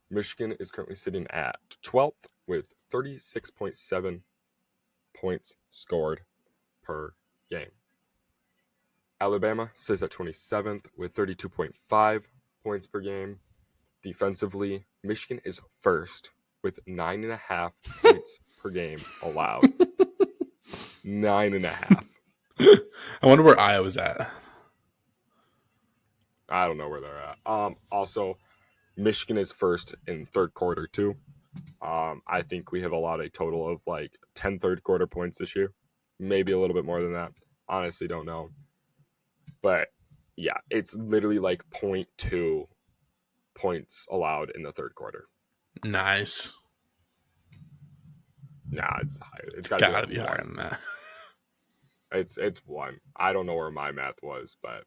Michigan is currently sitting at 12th with 36.7 points scored per game. Alabama sits at 27th with 32.5 points per game. Defensively, Michigan is first with 9.5 points per game allowed. 9.5. I wonder where Iowa's at. I don't know where they're at. Also, Michigan is first in third quarter too. I think we have allowed a total of like 10 third quarter points this year. Maybe a little bit more than that. Honestly, don't know. But yeah, it's literally like 0.2 points allowed in the third quarter. Nice. Nah, it's higher. It's Gotta be higher than that. It's 1. I don't know where my math was, but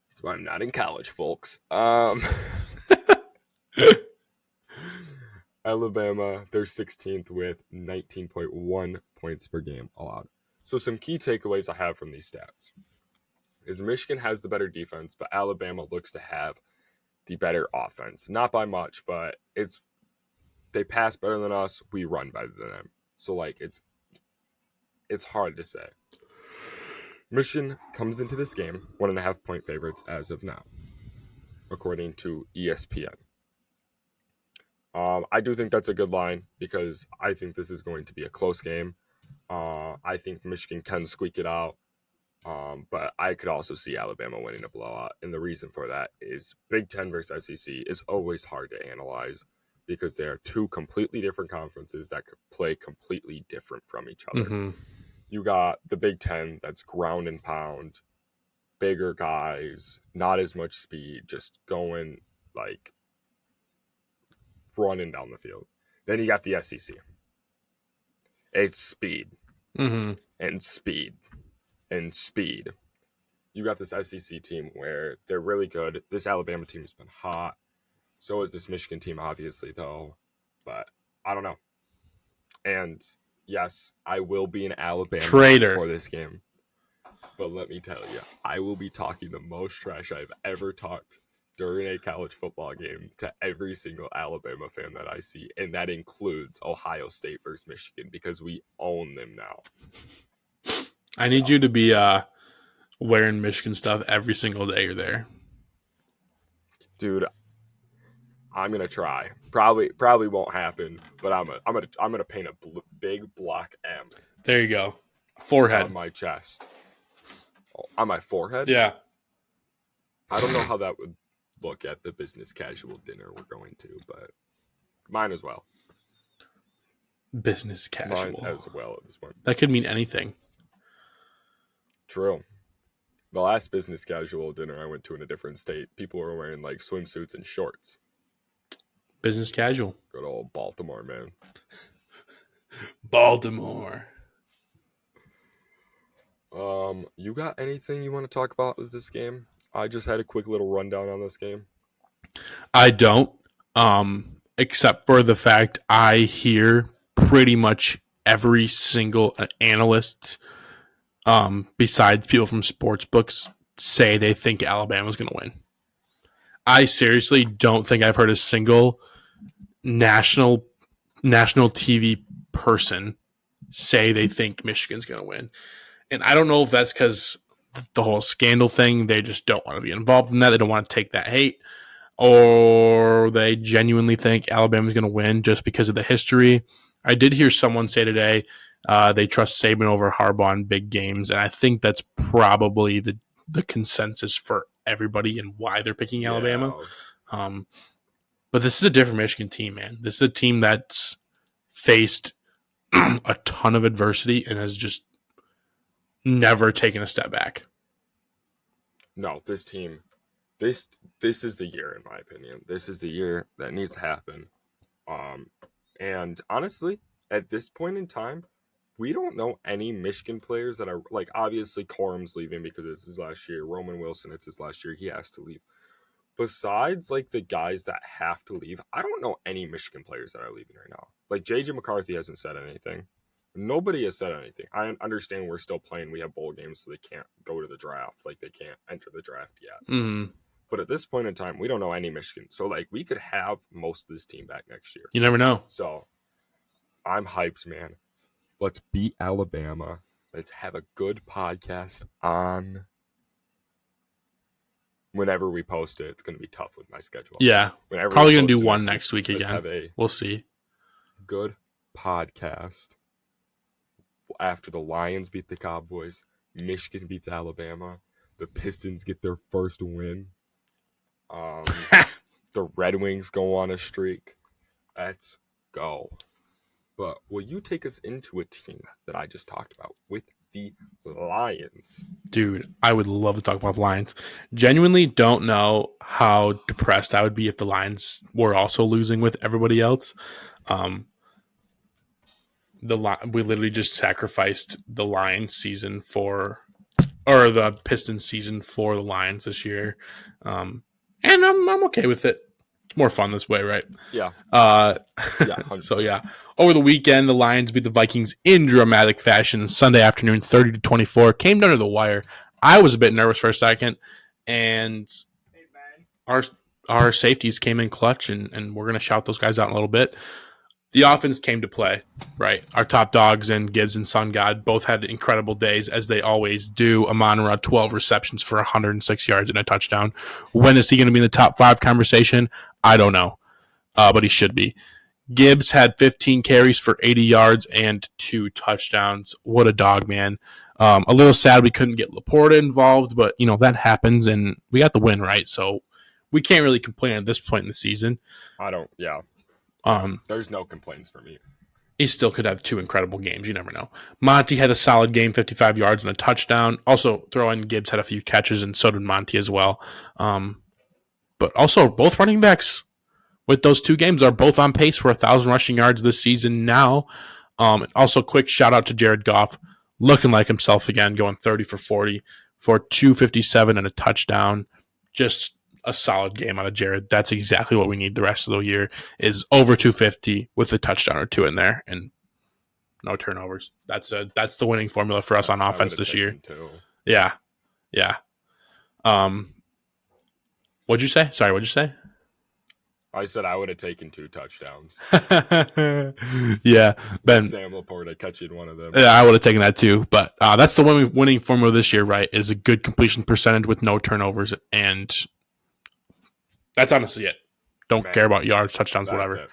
that's why I'm not in college, folks. Alabama, they're 16th with 19.1 points per game allowed. So some key takeaways I have from these stats is Michigan has the better defense, but Alabama looks to have the better offense. Not by much, but they pass better than us, we run better than them. So like it's hard to say. Michigan comes into this game 1.5 point favorites as of now, according to ESPN. I do think that's a good line because I think this is going to be a close game. I think Michigan can squeak it out, but I could also see Alabama winning a blowout. And the reason for that is Big Ten versus SEC is always hard to analyze because they are two completely different conferences that could play completely different from each other. Mm-hmm. You got the Big Ten that's ground and pound, bigger guys, not as much speed, just going like running down the field. Then you got the SEC. It's speed and speed and speed. You got this SEC team where they're really good. This Alabama team has been hot. So is this Michigan team, obviously, though. But I don't know. And yes, I will be in Alabama for this game. But let me tell you, I will be talking the most trash I've ever talked during a college football game to every single Alabama fan that I see. And that includes Ohio State versus Michigan because we own them now. I need you to be wearing Michigan stuff every single day you're there. Dude, I'm gonna try. Probably won't happen, but I'm gonna paint a big block M. There you go. Forehead on my chest. Oh, on my forehead? Yeah. I don't know how that would look at the business casual dinner we're going to, but mine as well. Business casual. Mine as well at this point. That could mean anything. True. The last business casual dinner I went to in a different state, people were wearing like swimsuits and shorts. Business casual. Good old Baltimore, man. Baltimore. You got anything you want to talk about with this game? I just had a quick little rundown on this game. I don't. except for the fact I hear pretty much every single analyst, besides people from sports books, say they think Alabama's going to win. I seriously don't think I've heard a single national TV person say they think Michigan's going to win. And I don't know if that's because the whole scandal thing, they just don't want to be involved in that. They don't want to take that hate. Or they genuinely think Alabama's going to win just because of the history. I did hear someone say today they trust Saban over Harbaugh in big games, and I think that's probably the consensus for everybody and why they're picking Alabama. But this is a different Michigan team, man. This is a team that's faced a ton of adversity and has just never taken a step back. No, this team, this is the year, in my opinion. This is the year that needs to happen. And honestly, at this point in time, we don't know any Michigan players that are, like, obviously Corum's leaving because it's his last year. Roman Wilson, it's his last year. He has to leave. Besides, like, the guys that have to leave, I don't know any Michigan players that are leaving right now. Like, J.J. McCarthy hasn't said anything. Nobody has said anything. I understand we're still playing. We have bowl games, so they can't go to the draft. Like, they can't enter the draft yet. Mm-hmm. But at this point in time, we don't know any Michigan. So, like, we could have most of this team back next year. You never know. So, I'm hyped, man. Let's beat Alabama. Let's have a good podcast on. Whenever we post it, it's going to be tough with my schedule. Yeah. Whenever probably going to do one next week again. Have a we'll see. Good podcast. After the Lions beat the Cowboys, Michigan beats Alabama, the Pistons get their first win. The Red Wings go on a streak. Let's go. But will you take us into a team that I just talked about with the Lions? Dude, I would love to talk about the Lions. Genuinely don't know how depressed I would be if the Lions were also losing with everybody else. We literally just sacrificed the Lions season or the Pistons season for the Lions this year. And I'm okay with it. It's more fun this way, right? Yeah. Yeah. 100%. So yeah, over the weekend, the Lions beat the Vikings in dramatic fashion. Sunday afternoon, 30-24, came down to the wire. I was a bit nervous for a second, and our safeties came in clutch, and we're gonna shout those guys out in a little bit. The offense came to play, right? Our top dogs and Gibbs and Sun God both had incredible days, as they always do. Amon-Ra, 12 receptions for 106 yards and a touchdown. When is he going to be in the top 5 conversation? I don't know, but he should be. Gibbs had 15 carries for 80 yards and 2 touchdowns. What a dog, man. A little sad we couldn't get Laporta involved, but, that happens, and we got the win, right? So we can't really complain at this point in the season. Yeah. There's no complaints for me. He still could have 2 incredible games. You never know. Monty had a solid game, 55 yards and a touchdown. Also, throw in Gibbs had a few catches, and so did Monty as well. But also, both running backs with those 2 games are both on pace for 1,000 rushing yards this season now. Also, quick shout out to Jared Goff, looking like himself again, going 30 for 40 for 257 and a touchdown. Just a solid game out of Jared. That's exactly what we need the rest of the year, is over 250 with a touchdown or 2 in there and no turnovers. That's the winning formula for us on offense this year. Yeah. What'd you say? Sorry, what'd you say? I said I would have taken 2 touchdowns. Yeah, Ben. Sam Laporta catching one of them. Yeah, I would have taken that too. But that's the winning formula this year, right? Is a good completion percentage with no turnovers, and that's honestly it. Don't care about yards, touchdowns, whatever. It.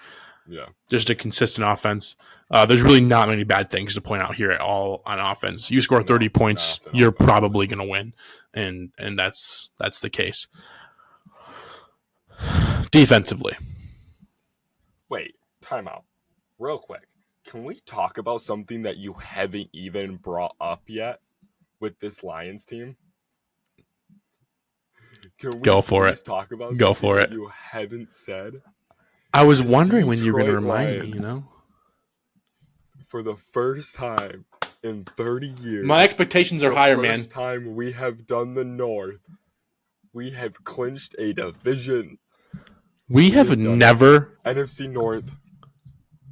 Yeah. Just a consistent offense. There's really not many bad things to point out here at all on offense. You score 30 points, you're probably going to win, and that's the case. Defensively. Wait, timeout. Real quick. Can we talk about something that you haven't even brought up yet with this Lions team? Can we Go for it. Talk about Go for it. You haven't said? I was wondering when you were going to remind me, For the first time in 30 years. My expectations are higher, man. The first time we have done the North, we have clinched a division. We have never NFC North.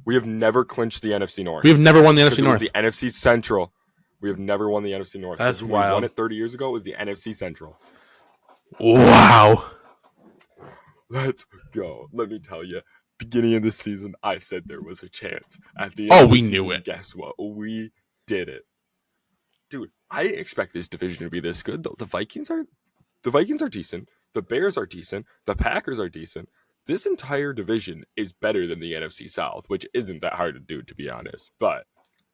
We have never clinched the NFC North. We have never won the NFC It North. was the NFC Central. We have never won the NFC North. That's when wild. We won it 30 years ago. It was the NFC Central. Wow. Let's go. Let me tell you. Beginning of the season, I said there was a chance. At the end of the we season, knew it. Guess what? We did it. Dude, I didn't expect this division to be this good, though. The Vikings are decent. The Bears are decent. The Packers are decent. This entire division is better than the NFC South, which isn't that hard to do, to be honest. But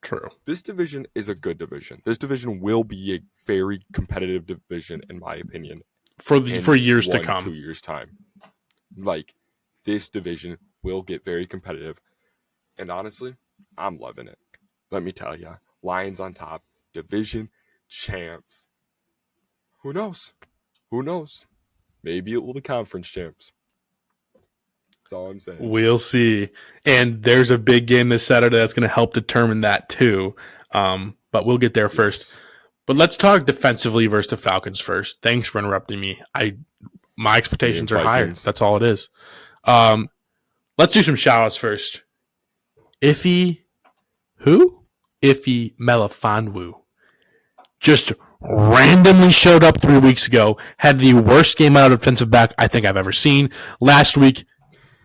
True. this division is a good division. This division will be a very competitive division, in my opinion, For years to 2 come. years' time. Like, this division will get very competitive. And honestly, I'm loving it. Let me tell you. Lions on top. Division champs. Who knows? Who knows? Maybe it will be conference champs. That's all I'm saying. We'll see. And there's a big game this Saturday that's going to help determine that too. But we'll get there first. But let's talk defensively versus the Falcons first. Thanks for interrupting me. My expectations are higher. That's all it is. Let's do some shout-outs first. Iffy Melifonwu just randomly showed up 3 weeks ago, had the worst game out of defensive back I think I've ever seen. Last week,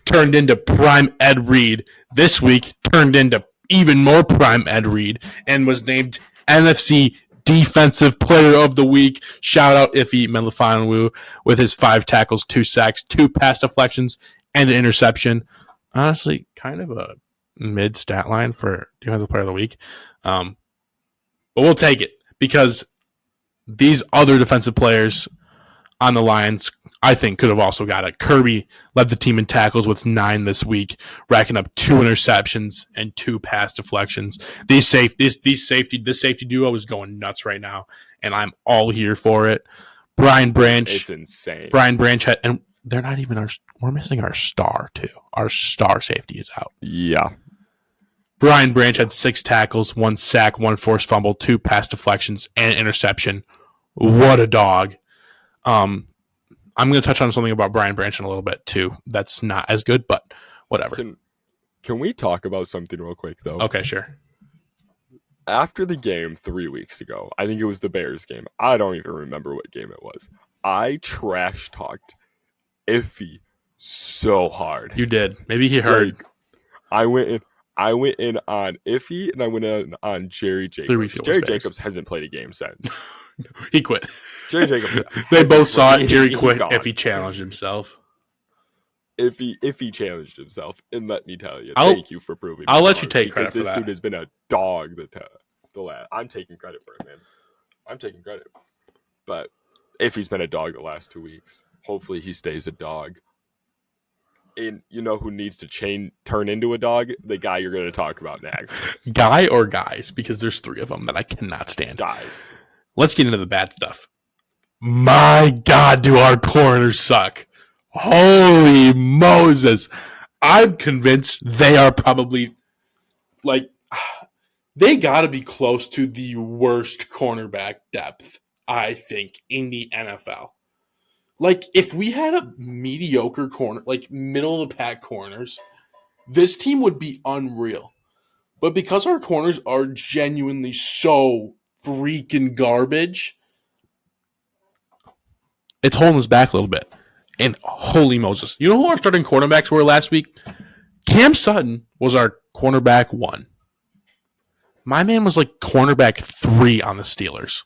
turned into prime Ed Reed. This week, turned into even more prime Ed Reed and was named NFC Defensive Player of the Week. Shout out Iffy Melifonwu with his 5 tackles, 2 sacks, 2 pass deflections, and an interception. Honestly, kind of a mid stat line for Defensive Player of the Week. But we'll take it because these other defensive players on the Lions, I think, could have also got it. Kirby led the team in tackles with 9 this week, racking up 2 interceptions and 2 pass deflections. This safety duo is going nuts right now, and I'm all here for it. Brian Branch. It's insane. Brian Branch had, and they're not even we're missing our star too. Our star safety is out. Yeah. Brian Branch had 6 tackles, 1 sack, 1 forced fumble, 2 pass deflections, and an interception. What a dog. I'm going to touch on something about Brian Branch in a little bit too. That's not as good, but whatever. Can we talk about something real quick though? Okay, sure. After the game 3 weeks ago, I think it was the Bears game. I don't even remember what game it was. I trash talked Iffy so hard. You did. Maybe he heard. Like, I went in on Iffy and I went in on Jerry Jacobs. 3 weeks ago. Jerry Jacobs hasn't played a game since. He quit. Jerry Jacobs. They both saw it. Jerry quit if he challenged himself. If he challenged himself, and let me tell you, thank you for proving. I'll let you take credit for that. Because this dude has been a dog the last. I'm taking credit for it, man. I'm taking credit. But if he's been a dog the last 2 weeks, hopefully he stays a dog. And you know who needs to turn into a dog? The guy you're going to talk about next. Guy or guys? Because there's 3 of them that I cannot stand. Guys. Let's get into the bad stuff. My God, do our corners suck. Holy Moses. I'm convinced they are probably, they got to be close to the worst cornerback depth, I think, in the NFL. If we had a mediocre corner, middle of the pack corners, this team would be unreal. But because our corners are genuinely so freaking garbage, it's holding us back a little bit. And holy Moses. You know who our starting cornerbacks were last week? Cam Sutton was our cornerback 1. My man was cornerback 3 on the Steelers.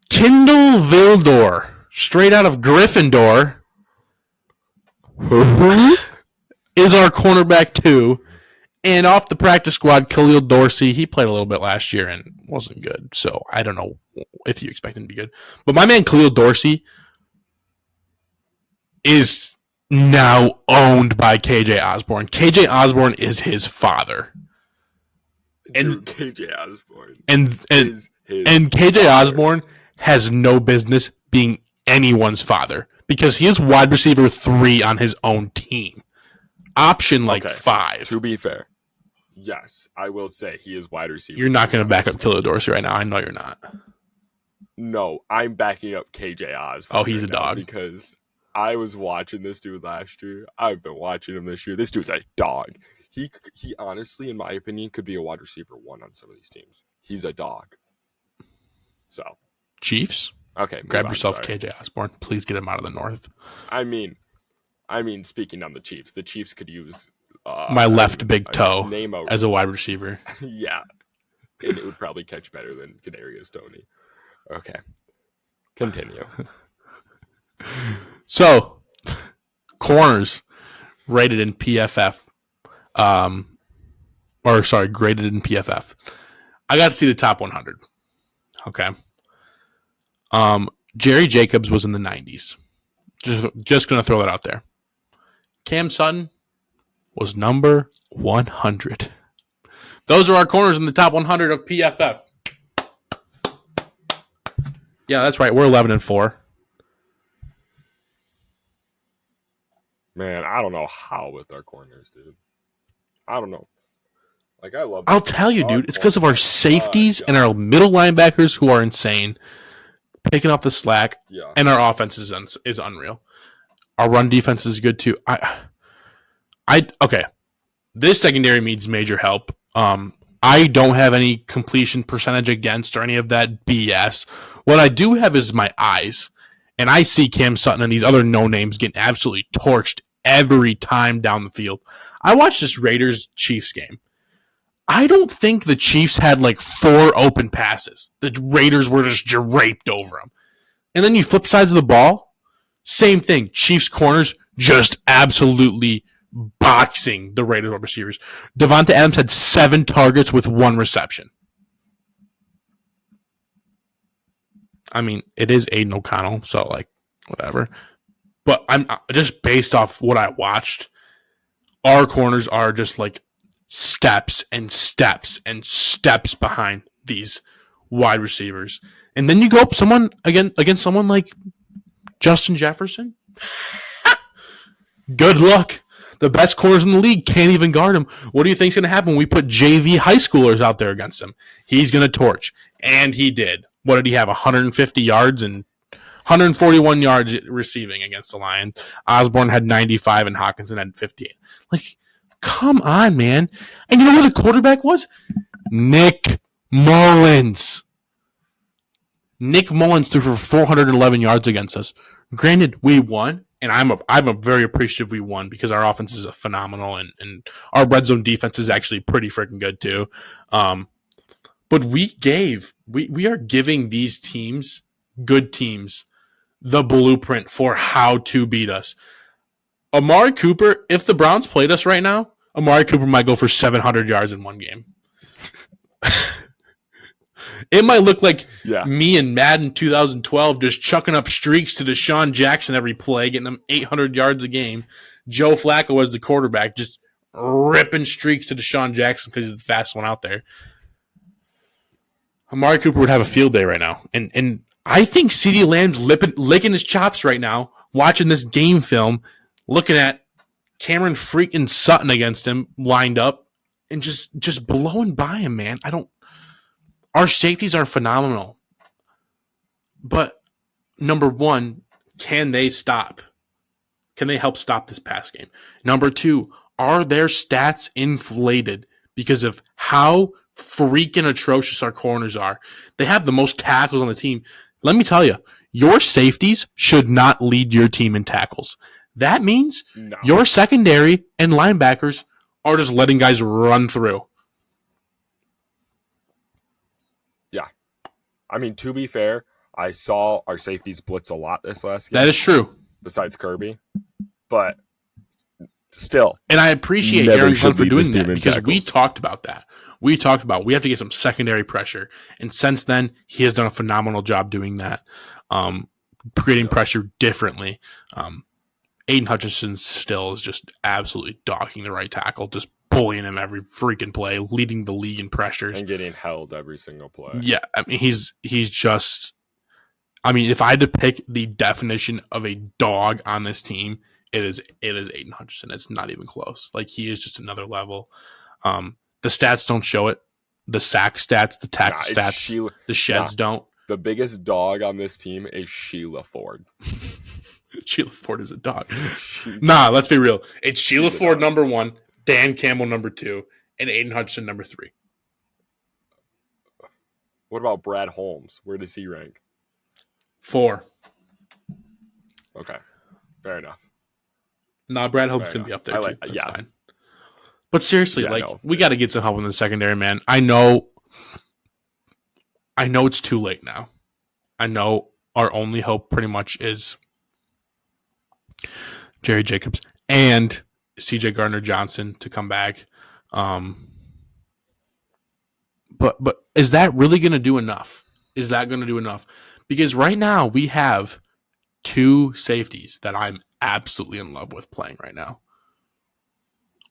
Kindle Vildor, straight out of Gryffindor, is our cornerback 2. And off the practice squad, Khalil Dorsey, he played a little bit last year and wasn't good. So I don't know if you expect him to be good. But my man Khalil Dorsey is now owned by KJ Osborne. KJ Osborne is his father. And KJ Osborne. And KJ Osborne has no business being anyone's father because he is wide receiver 3 on his own team. Option 5. To be fair, yes, I will say he is wide receiver. You're not going to back up Khalil Dorsey right now. I know you're not. No, I'm backing up KJ Osborne. Oh, he's a dog. Because I was watching this dude last year. I've been watching him this year. This dude's a dog. He honestly, in my opinion, could be a wide receiver 1 on some of these teams. He's a dog. So Chiefs? okay, Grab on, yourself sorry. KJ Osborne. Please get him out of the North. I mean, speaking on the Chiefs could use my left big toe name as a wide receiver. Yeah, and it would probably catch better than Kadarius Toney. Okay, continue. So, corners rated in PFF, graded in PFF. I got to see the top 100. Okay. Jerry Jacobs was in the 90s. Just going to throw that out there. Cam Sutton was number 100. Those are our corners in the top 100 of PFF. Yeah, that's right. We're 11-4. Man, I don't know how with our corners, dude. I don't know. Like, I love. I'll tell you, dude. It's because of our safeties and our middle linebackers who are insane, picking up the slack. Yeah. And our offense is unreal. Our run defense is good too. Okay. This secondary needs major help. I don't have any completion percentage against or any of that BS. What I do have is my eyes, and I see Cam Sutton and these other no names getting absolutely torched every time down the field. I watched this Raiders-Chiefs game. I don't think the Chiefs had like 4 open passes. The Raiders were just draped over them. And then you flip sides of the ball, same thing. Chiefs corners just absolutely boxing the Raiders wide receivers. Devonta Adams had 7 targets with 1 reception. I mean, it is Aiden O'Connell, so like whatever. But I'm just based off what I watched, our corners are just like steps and steps and steps behind these wide receivers. And then you go up against someone like Justin Jefferson. Good luck. The best corners in the league can't even guard him. What do you think's going to happen when we put JV high schoolers out there against him? He's going to torch. And he did. What did he have? 150 yards and 141 yards receiving against the Lions. Osborne had 95 and Hawkinson had 58. Like, come on, man. And you know who the quarterback was? Nick Mullins. Nick Mullins threw for 411 yards against us. Granted, we won, and I'm very appreciative we won because our offense is phenomenal and our red zone defense is actually pretty freaking good too. But we are giving these teams, good teams, the blueprint for how to beat us. Amari Cooper, if the Browns played us right now, Amari Cooper might go for 700 yards in one game. It might look like me and Madden 2012 just chucking up streaks to Deshaun Jackson every play, getting them 800 yards a game. Joe Flacco was the quarterback, just ripping streaks to Deshaun Jackson because he's the fastest one out there. Amari Cooper would have a field day right now. And I think CeeDee Lamb's licking his chops right now, watching this game film, looking at Cameron freaking Sutton against him lined up and just blowing by him, man. Our safeties are phenomenal. But number one, can they stop? Can they help stop this pass game? Number two, are their stats inflated because of how freaking atrocious our corners are? They have the most tackles on the team. Let me tell you, your safeties should not lead your team in tackles. That means your secondary and linebackers are just letting guys run through. Yeah. I mean, to be fair, I saw our safeties blitz a lot this last game. That is true. Besides Kirby. But still. And I appreciate Aaron Glenn for doing that because we talked about that. We have to get some secondary pressure. And since then, he has done a phenomenal job doing that, creating pressure differently. Aiden Hutchinson still is just absolutely dogging the right tackle, just bullying him every freaking play, leading the league in pressures. And getting held every single play. Yeah, I mean, he's just... I mean, if I had to pick the definition of a dog on this team, it is Aiden Hutchinson. It's not even close. Like, he is just another level. The stats don't show it. The sack stats, the tackle stats, the sheds don't. The biggest dog on this team is Sheila Ford. Sheila Ford is a dog. She- Nah, let's be real. It's Sheila She's a Ford dog. number 1, Dan Campbell number 2, and Aiden Hutchinson number 3. What about Brad Holmes? Where does he rank? 4. Okay, fair enough. Nah, Brad Holmes Fair can enough. be up there I too. like- That's yeah. fine. But seriously, Yeah, like no. we got to get some help in the secondary, man. I know it's too late now. I know our only hope pretty much is Jerry Jacobs and CJ Gardner-Johnson to come back. But is that really going to do enough? Is that going to do enough? Because right now we have 2 safeties that I'm absolutely in love with playing right now.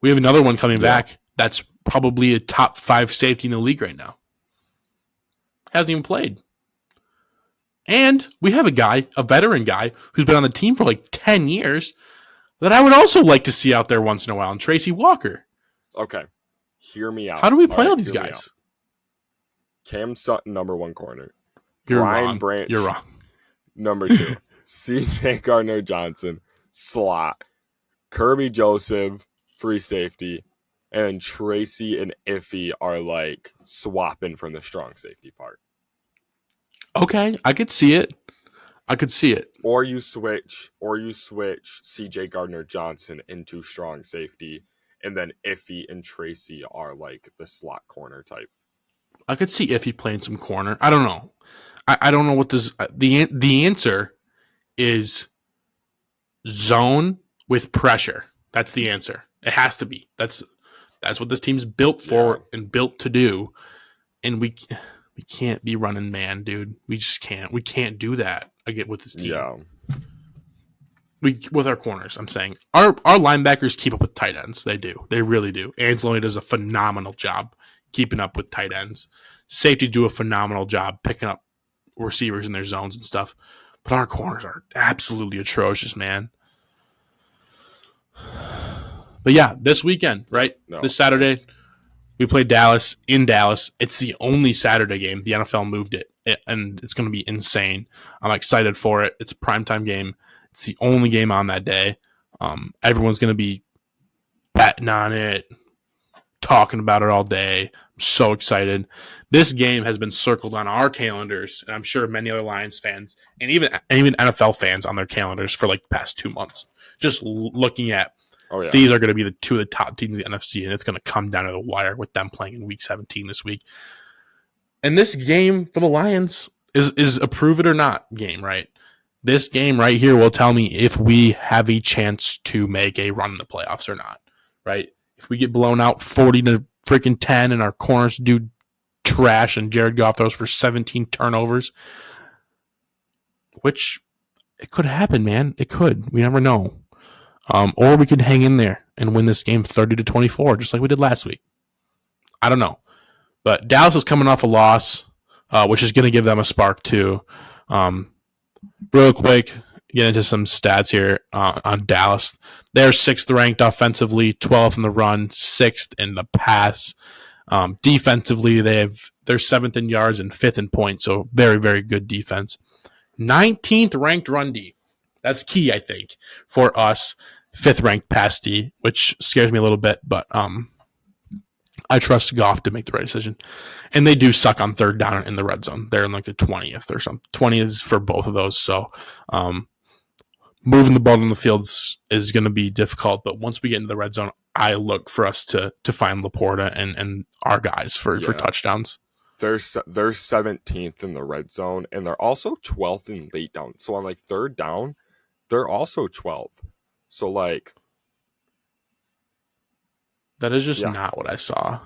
We have another one coming back that's probably a top 5 safety in the league right now. Hasn't even played. And we have a veteran guy, who's been on the team for like 10 years that I would also like to see out there once in a while, and Tracy Walker. Okay, hear me out. How do we play right, all these hear me guys? out. Cam Sutton, number 1 corner. You're Brian wrong. Branch, You're wrong. number 2. CJ Gardner-Johnson, slot. Kirby Joseph, free safety. And Tracy and Iffy are like swapping from the strong safety part. Okay, I could see it. Or you switch CJ Gardner-Johnson into strong safety, and then Iffy and Tracy are like the slot corner type. I could see if he playing some corner. I don't know. I don't know what this. The answer is zone with pressure. That's the answer. It has to be. That's what this team's built for and built to do. And we can't be running man, dude. We just can't. We can't do that again with this team. Yeah. With our corners, I'm saying our linebackers keep up with tight ends. They do. They really do. Anzalone does a phenomenal job keeping up with tight ends. Safety do a phenomenal job picking up receivers in their zones and stuff. But our corners are absolutely atrocious, man. But yeah, this weekend, right? This Saturday, we play Dallas in Dallas. It's the only Saturday game. The NFL moved it, and it's going to be insane. I'm excited for it. It's a primetime game. It's the only game on that day. Everyone's going to be betting on it, talking about it all day. I'm so excited. This game has been circled on our calendars, and I'm sure many other Lions fans and even NFL fans on their calendars for like the past 2 months. Just looking at these are going to be the 2 of the top teams in the NFC, and it's going to come down to the wire with them playing in Week 17 this week. And this game for the Lions is a prove it or not game, right? This game right here will tell me if we have a chance to make a run in the playoffs or not, right? If we get blown out 40-10 and our corners do trash and Jared Goff throws for 17 turnovers, which it could happen, man. It could. We never know. Or we could hang in there and win this game 30-24, just like we did last week. I don't know. But Dallas is coming off a loss, which is going to give them a spark too. Real quick, get into some stats here on Dallas. They're 6th ranked offensively, 12th in the run, 6th in the pass. Defensively, they're 7th in yards and 5th in points, so very, very good defense. 19th ranked run D. That's key, I think, for us. 5th ranked pass D, which scares me a little bit, but I trust Goff to make the right decision. And they do suck on 3rd down in the red zone. They're in like the 20th or something. 20 is for both of those. So moving the ball on the field is going to be difficult. But once we get into the red zone, I look for us to find Laporta and our guys for touchdowns. They're 17th in the red zone, and they're also 12th in late down. So on like 3rd down, they're also 12th. So like, that is just not what I saw.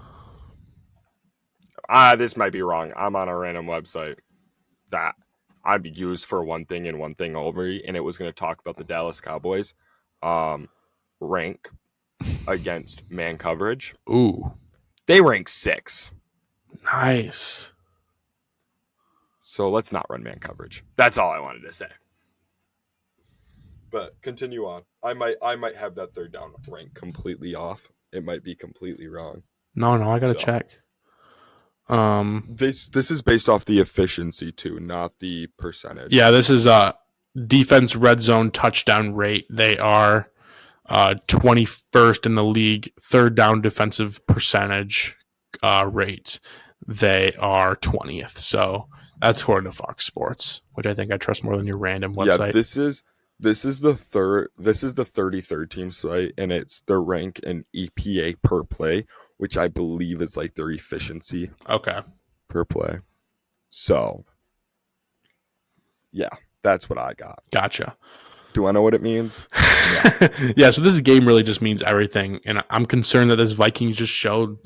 This might be wrong. I'm on a random website that I'd be used for one thing and one thing only, and it was going to talk about the Dallas Cowboys rank against man coverage. Ooh. They rank 6. Nice. So let's not run man coverage. That's all I wanted to say. But continue on. I might have that 3rd down rank completely off. It might be completely wrong. No, I gotta check. This is based off the efficiency too, not the percentage. Yeah, this is defense red zone touchdown rate, they are 21st in the league. Third down defensive percentage rate, they are 20th. So that's according to Fox Sports, which I think I trust more than your random website. Yeah, this is the 33rd team site, and it's their rank in EPA per play, which I believe is like their efficiency Okay. per play. So, yeah, that's what I got. Gotcha. Do I know what it means? Yeah, so this game really just means everything, and I'm concerned that this Vikings just showed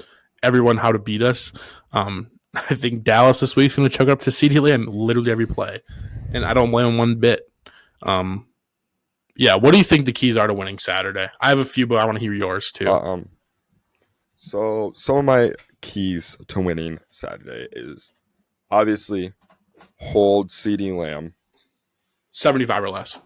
everyone how to beat us. I think Dallas this week is going to chuck it up to CeeDee Lamb literally every play, and I don't blame him one bit. Yeah, what do you think the keys are to winning Saturday? I have a few, but I want to hear yours too. So some of my keys to winning Saturday is obviously hold CeeDee Lamb 75 or less.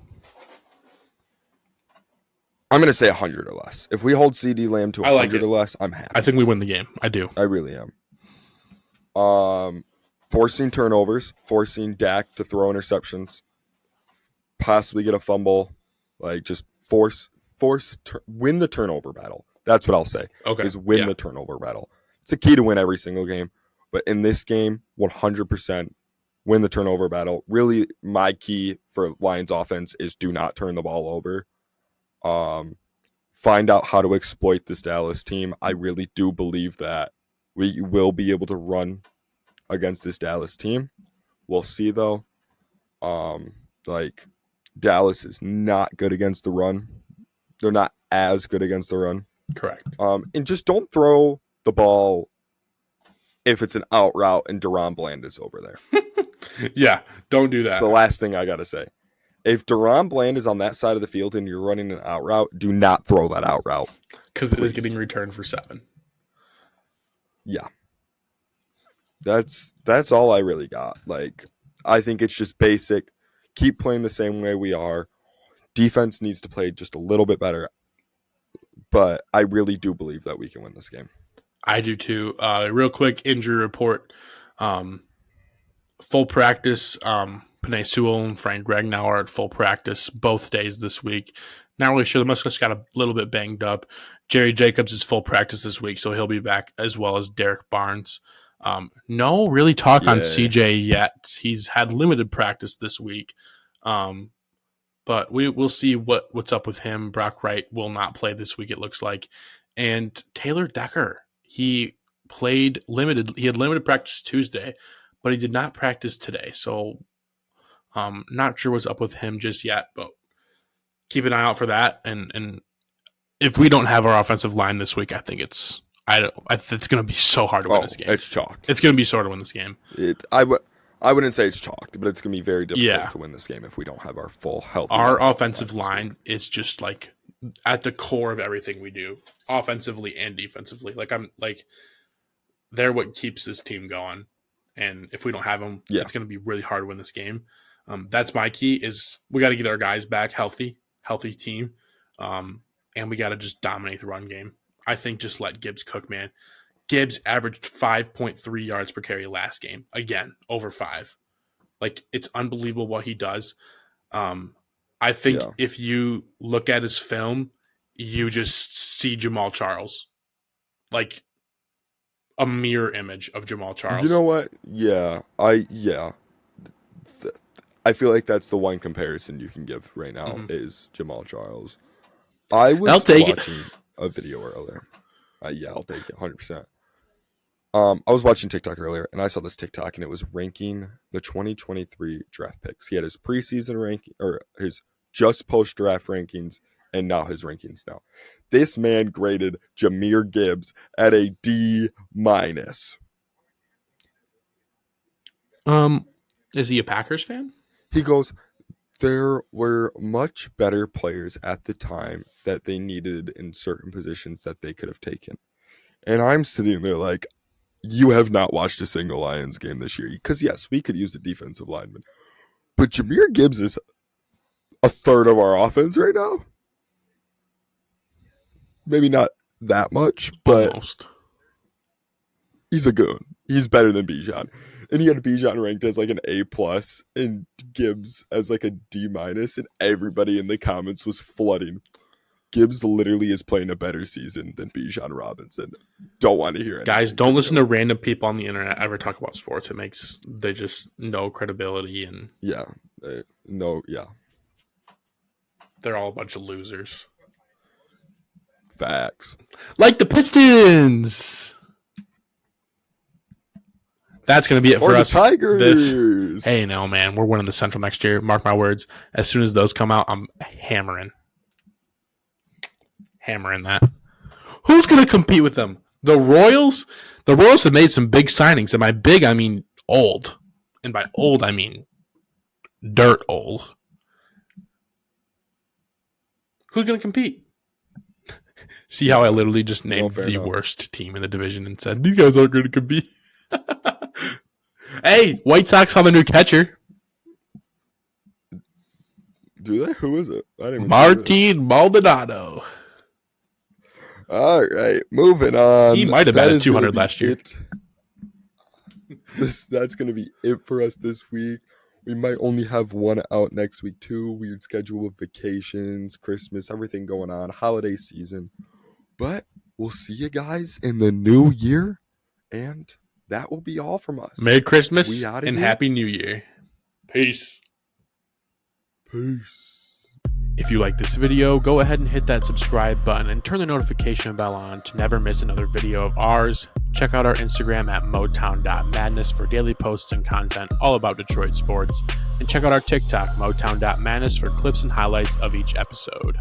I'm going to say 100 or less. If we hold CeeDee Lamb to 100 or less, I'm happy. I think we win the game. I do. I really am. Forcing turnovers, forcing Dak to throw interceptions, possibly get a fumble, like just win the turnover battle. That's what I'll say. Okay. Is win the turnover battle. It's a key to win every single game, but in this game, 100% win the turnover battle. Really, my key for Lions offense is do not turn the ball over. Find out how to exploit this Dallas team. I really do believe that we will be able to run against this Dallas team. We'll see though. Like Dallas is not good against the run. They're not as good against the run. Correct. And just don't throw the ball if it's an out route and Deron Bland is over there. Yeah, don't do that. It's the last thing I got to say. If Deron Bland is on that side of the field and you're running an out route, do not throw that out route. Because it is getting returned for 7. Yeah. That's all I really got. Like, I think it's just basic. Keep playing the same way we are. Defense needs to play just a little bit better. But I really do believe that we can win this game. I do too. Real quick injury report. Full practice. Panay Sewell and Frank Ragnow are at full practice both days this week. Not really sure. The muscles got a little bit banged up. Jerry Jacobs is full practice this week, so he'll be back, as well as Derek Barnes. No really talk on CJ yet. He's had limited practice this week. But we'll see what's up with him. Brock Wright will not play this week, it looks like. And Taylor Decker, he played limited. He had limited practice Tuesday, but he did not practice today. So not sure what's up with him just yet, but keep an eye out for that. And if we don't have our offensive line this week, I think it's going to be so hard to win this game. It's chalked. It's going to be so hard to win this game. I wouldn't say it's chalked, but it's going to be very difficult to win this game if we don't have our full healthy. Our offensive line is just like at the core of everything we do, offensively and defensively. They're what keeps this team going. And if we don't have them, it's going to be really hard to win this game. That's my key is we got to get our guys back healthy team. And we got to just dominate the run game. I think just let Gibbs cook, man. Gibbs averaged 5.3 yards per carry last game. Again, over 5. Like, it's unbelievable what he does. I think if you look at his film, you just see Jamal Charles. Like, a mirror image of Jamal Charles. You know what? Yeah. I feel like that's the one comparison you can give right now is Jamal Charles. I was watching a video earlier. I'll take it 100%. I was watching TikTok earlier, and I saw this TikTok, and it was ranking the 2023 draft picks. He had his preseason ranking, or his just post-draft rankings, and now his rankings now. This man graded Jahmyr Gibbs at a D-. Is he a Packers fan? He goes, there were much better players at the time that they needed in certain positions that they could have taken. And I'm sitting there like, you have not watched a single Lions game this year. Because, yes, we could use a defensive lineman. But Jahmyr Gibbs is a third of our offense right now. Maybe not that much, but almost. He's a goon. He's better than Bijan. And he had Bijan ranked as like an A+, and Gibbs as like a D-, and everybody in the comments was flooding. Gibbs literally is playing a better season than Bijan Robinson. Don't want to hear it. Guys, don't listen to random people on the internet ever talk about sports. They just no credibility, and yeah. They're all a bunch of losers. Facts. Like the Pistons. That's going to be it for us. Tigers. Hey, no, man. We're winning the Central next year. Mark my words. As soon as those come out, I'm hammering that. Who's going to compete with them? The Royals? The Royals have made some big signings. And by big, I mean old. And by old, I mean dirt old. Who's going to compete? See how I literally just named the worst team in the division and said, these guys aren't going to compete. Hey, White Sox have a new catcher. Do they? Who is it? Martin Maldonado. All right, moving on. He might have batted 200 last year. That's going to be it for us this week. We might only have one out next week too. Weird schedule with vacations, Christmas, everything going on, holiday season. But we'll see you guys in the new year, and that will be all from us. Merry Christmas and Happy New Year. Peace. If you like this video, go ahead and hit that subscribe button and turn the notification bell on to never miss another video of ours. Check out our Instagram at motown.madness for daily posts and content all about Detroit sports. And check out our TikTok, motown.madness, for clips and highlights of each episode.